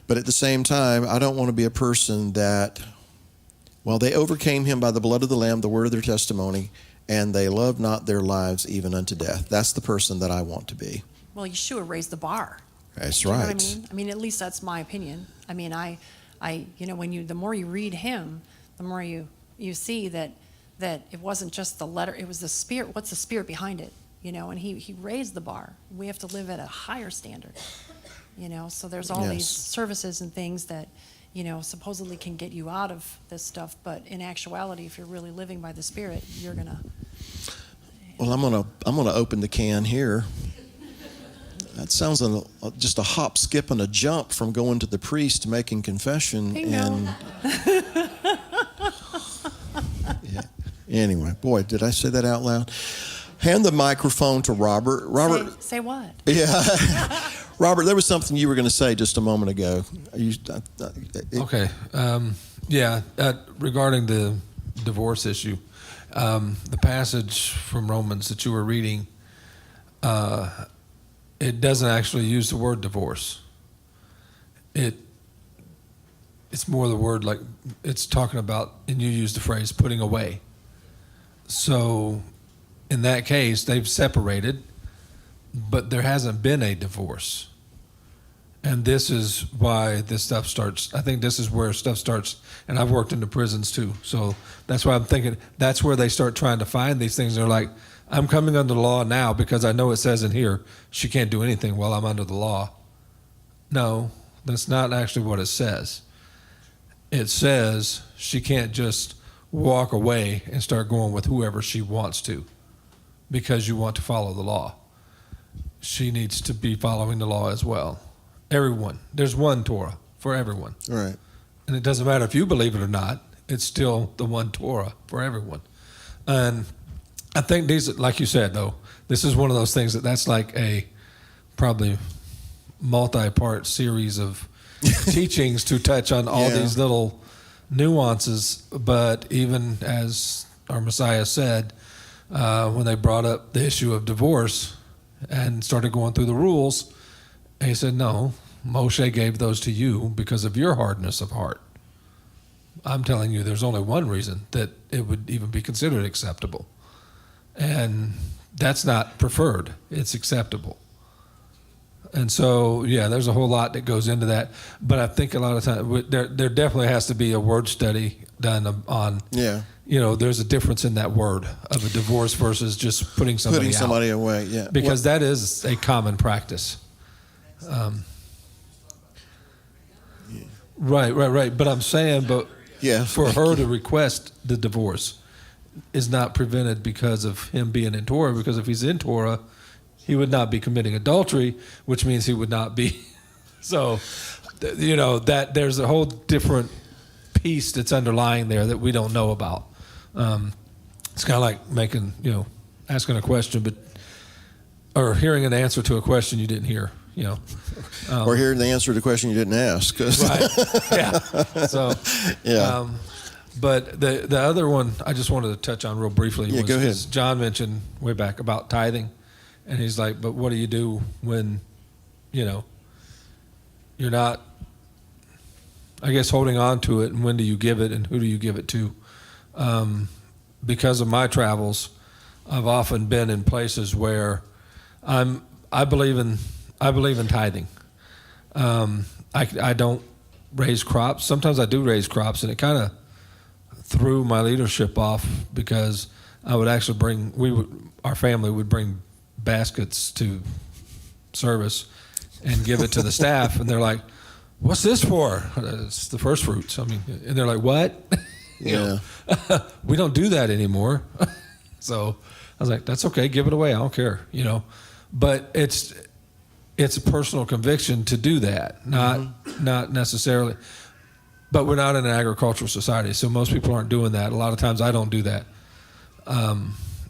But at the same time, I don't want to be a person that, they overcame him by the blood of the Lamb, the word of their testimony, and they loved not their lives even unto death. That's the person that I want to be. Well, Yeshua raised the bar. That's You know right. what I mean, at least that's my opinion. I mean, the more you read him, the more you see that it wasn't just the letter, it was the spirit. What's the spirit behind it? And he raised the bar. We have to live at a higher standard. So there's all these services and things that, supposedly can get you out of this stuff, but in actuality, if you're really living by the Spirit, you're gonna. Well, I'm gonna open the can here. That sounds just a hop, skip, and a jump from going to the priest to making confession. Bingo. Anyway, boy, did I say that out loud? Hand the microphone to Robert. Robert, say what? Yeah, Robert, there was something you were going to say just a moment ago. Okay. Regarding the divorce issue, the passage from Romans that you were reading, it doesn't actually use the word divorce. It's more the word, like it's talking about, and you use the phrase putting away. So in that case, they've separated, but there hasn't been a divorce. And this is why this stuff starts. I think this is where stuff starts. And I've worked in the prisons too. So that's why I'm thinking that's where they start trying to find these things. They're like, I'm coming under the law now because I know it says in here she can't do anything while I'm under the law. No, that's not actually what it says. It says she can't just walk away and start going with whoever she wants to because you want to follow the law. She needs to be following the law as well. Everyone. There's one Torah for everyone. Right. And it doesn't matter if you believe it or not. It's still the one Torah for everyone. And I think these, like you said, though, this is one of those things that's like a probably multi-part series of teachings to touch on all these little nuances. But even as our Messiah said, when they brought up the issue of divorce and started going through the rules, he said, no, Moshe gave those to you because of your hardness of heart. I'm telling you, there's only one reason that it would even be considered acceptable. And that's not preferred, it's acceptable. And so, yeah, there's a whole lot that goes into that. But I think a lot of times there definitely has to be a word study done on, there's a difference in that word of a divorce versus just putting somebody away. Yeah, because that is a common practice. Right. But I'm saying, for her to request the divorce is not prevented because of him being in Torah. Because if he's in Torah, he would not be committing adultery, which means he would not be. So, that there's a whole different piece that's underlying there that we don't know about. It's kind of like asking a question, or hearing an answer to a question you didn't hear. Or hearing the answer to a question you didn't ask. Right. Yeah. So. Yeah. But the other one I just wanted to touch on real briefly. Yeah, go ahead. John mentioned way back about tithing. And he's like, but what do you do when, you're not, I guess, holding on to it, and when do you give it, and who do you give it to? Because of my travels, I've often been in places where I believe in tithing. I don't raise crops. Sometimes I do raise crops, and it kind of threw my leadership off because I would actually our family would bring baskets to service and give it to the staff, and they're like, "What's this for?" It's the first fruits. And they're like, "What?" We don't do that anymore. So I was like, "That's okay. Give it away. I don't care." But it's a personal conviction to do that, not necessarily. But we're not in an agricultural society, so most people aren't doing that. A lot of times I don't do that.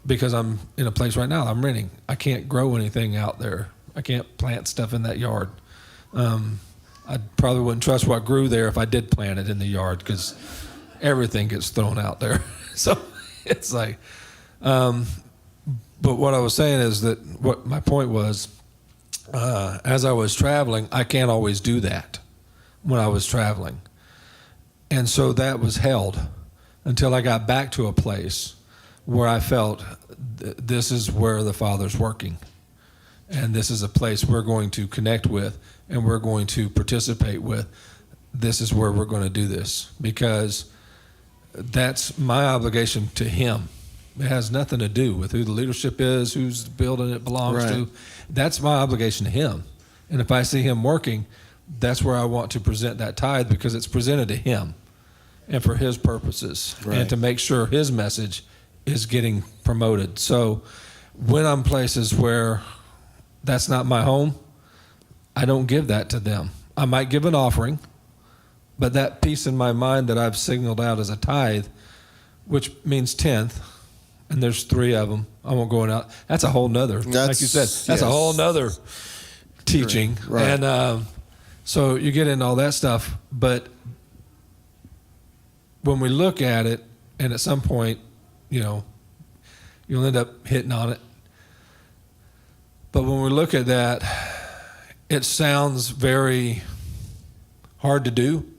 Because I'm in a place right now, I'm renting. I can't grow anything out there. I can't plant stuff in that yard. I probably wouldn't trust what grew there if I did plant it in the yard, because everything gets thrown out there. So it's like, but what I was saying is that what my point was, as I was traveling, I can't always do that when I was traveling. And so that was held until I got back to a place where I felt this is where the Father's working. And this is a place we're going to connect with and we're going to participate with. This is where we're going to do this, because that's my obligation to Him. It has nothing to do with who the leadership is, whose building it belongs to. That's my obligation to Him. And if I see Him working, that's where I want to present that tithe, because it's presented to Him and for His purposes, and to make sure His message is getting promoted. So when I'm places where that's not my home, I don't give that to them. I might give an offering, but that piece in my mind that I've signaled out as a tithe, which means tenth, and there's 3 of them, I won't go out. That's a whole nother, like you said, that's a whole nother teaching. Right. And so you get into all that stuff, but when we look at it, and at some point, you'll end up hitting on it. But when we look at that, it sounds very hard to do.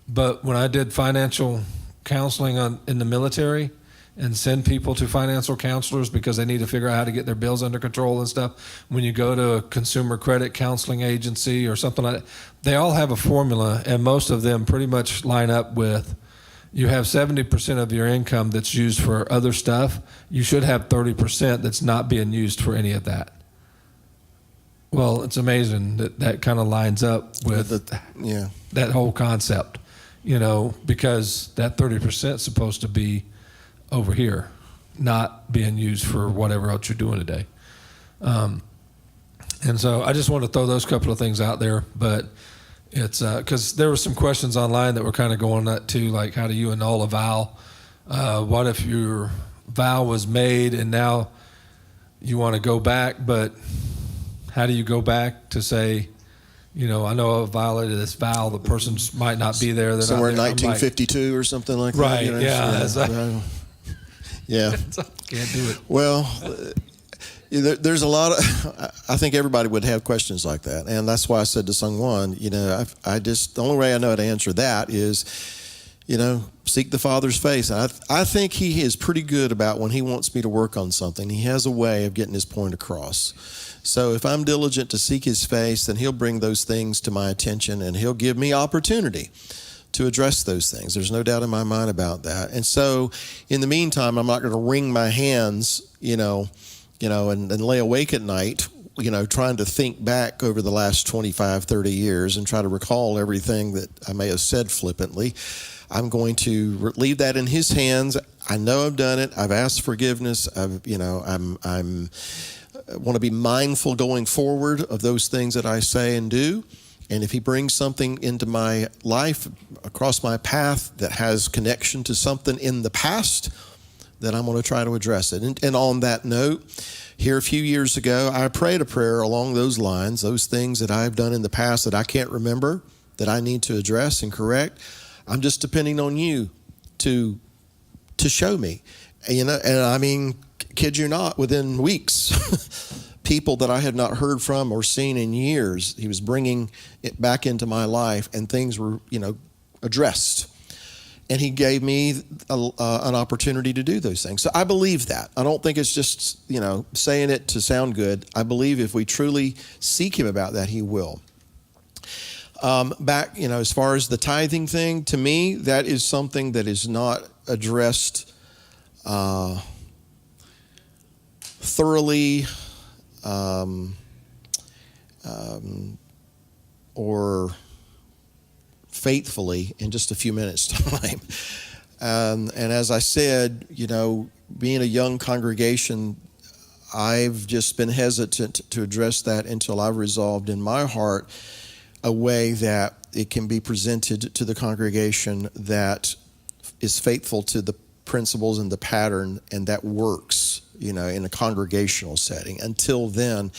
But when I did financial counseling in the military and send people to financial counselors because they need to figure out how to get their bills under control and stuff, when you go to a consumer credit counseling agency or something like that, they all have a formula, and most of them pretty much line up with, you have 70% of your income that's used for other stuff. You should have 30% that's not being used for any of that. Well, it's amazing that kind of lines up with that whole concept, because that 30% is supposed to be over here, not being used for whatever else you're doing today. And so I just want to throw those couple of things out there, but it's because there were some questions online that were kind of going at too, like, how do you annul a vow? What if you're vow was made and now you want to go back, but how do you go back to say, you know, I know I violated this vow, the person might not be there. Somewhere in 1952 or something like right, that. Yeah. Yeah. Can't do it. Well, there's a lot of, I think everybody would have questions like that. And that's why I said to Sungwon, you know, the only way I know how to answer that is, you know, seek the Father's face. I think he is pretty good about when he wants me to work on something. He has a way of getting his point across. So if I'm diligent to seek his face, then he'll bring those things to my attention and he'll give me opportunity to address those things. There's no doubt in my mind about that. And so in the meantime, I'm not going to wring my hands, and lay awake at night, trying to think back over the last 25, 30 years and try to recall everything that I may have said flippantly. I'm going to leave that in his hands. I know I've done it. I've asked forgiveness. I want to be mindful going forward of those things that I say and do. And if he brings something into my life, across my path that has connection to something in the past, then I'm going to try to address it. And on that note, here a few years ago, I prayed a prayer along those lines, those things that I've done in the past that I can't remember, that I need to address and correct. I'm just depending on you to show me. And I mean, kid you not, within weeks, people that I had not heard from or seen in years, he was bringing it back into my life and things were, addressed. And he gave me an opportunity to do those things. So I believe that. I don't think it's just, saying it to sound good. I believe if we truly seek him about that, he will. Back, as far as the tithing thing, to me, that is something that is not addressed thoroughly or faithfully in just a few minutes' time. And as I said, being a young congregation, I've just been hesitant to address that until I've resolved in my heart a way that it can be presented to the congregation that is faithful to the principles and the pattern and that works, in a congregational setting. Until then,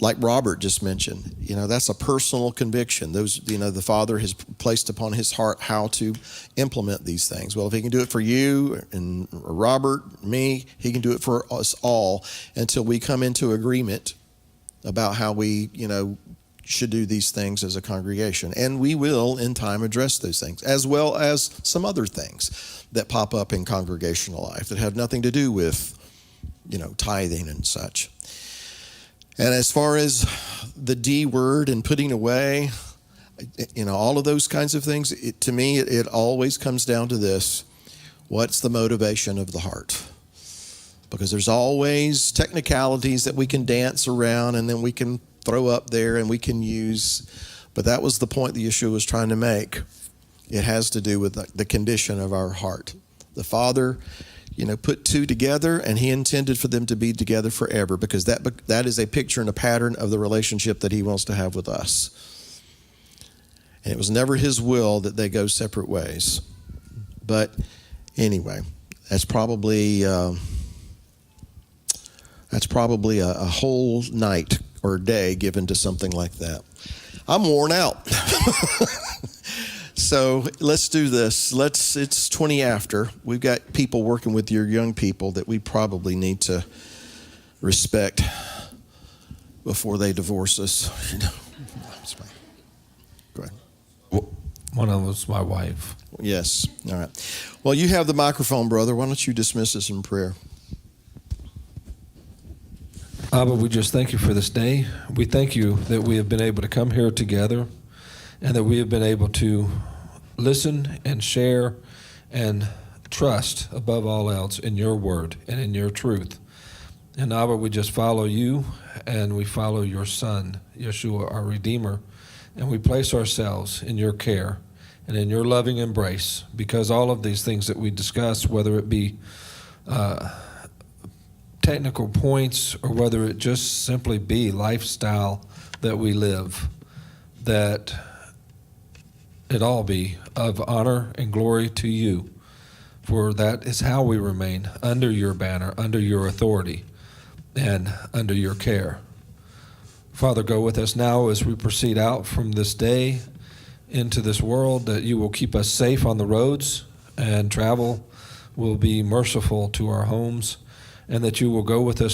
like Robert just mentioned, that's a personal conviction. Those, the Father has placed upon his heart how to implement these things. Well, if he can do it for you and Robert, me, he can do it for us all until we come into agreement about how we, should do these things as a congregation. And we will, in time, address those things, as well as some other things that pop up in congregational life that have nothing to do with, tithing and such. And as far as the D word and putting away, all of those kinds of things, to me, it always comes down to this: what's the motivation of the heart? Because there's always technicalities that we can dance around and then we can throw up there and we can use, but that was the point that Yeshua was trying to make. It has to do with the condition of our heart. The Father, put two together, and he intended for them to be together forever, because that is a picture and a pattern of the relationship that he wants to have with us. And it was never his will that they go separate ways. But anyway, that's probably a whole night or day given to something like that. I'm worn out. So let's do this. It's 20 after. We've got people working with your young people that we probably need to respect before they divorce us. Go ahead. One of them was my wife. Yes. All right. Well, you have the microphone, brother. Why don't you dismiss us in prayer? Abba, we just thank you for this day. We thank you that we have been able to come here together and that we have been able to listen and share and trust above all else in your word and in your truth. And Abba, we just follow you and we follow your Son, Yeshua, our Redeemer, and we place ourselves in your care and in your loving embrace, because all of these things that we discuss, whether it be technical points or whether it just simply be lifestyle that we live, that it all be of honor and glory to you. for that is how we remain under your banner, under your authority, and under your care. Father, go with us now as we proceed out from this day into this world, that you will keep us safe on the roads, and travel will be merciful to our homes, and that you will go with us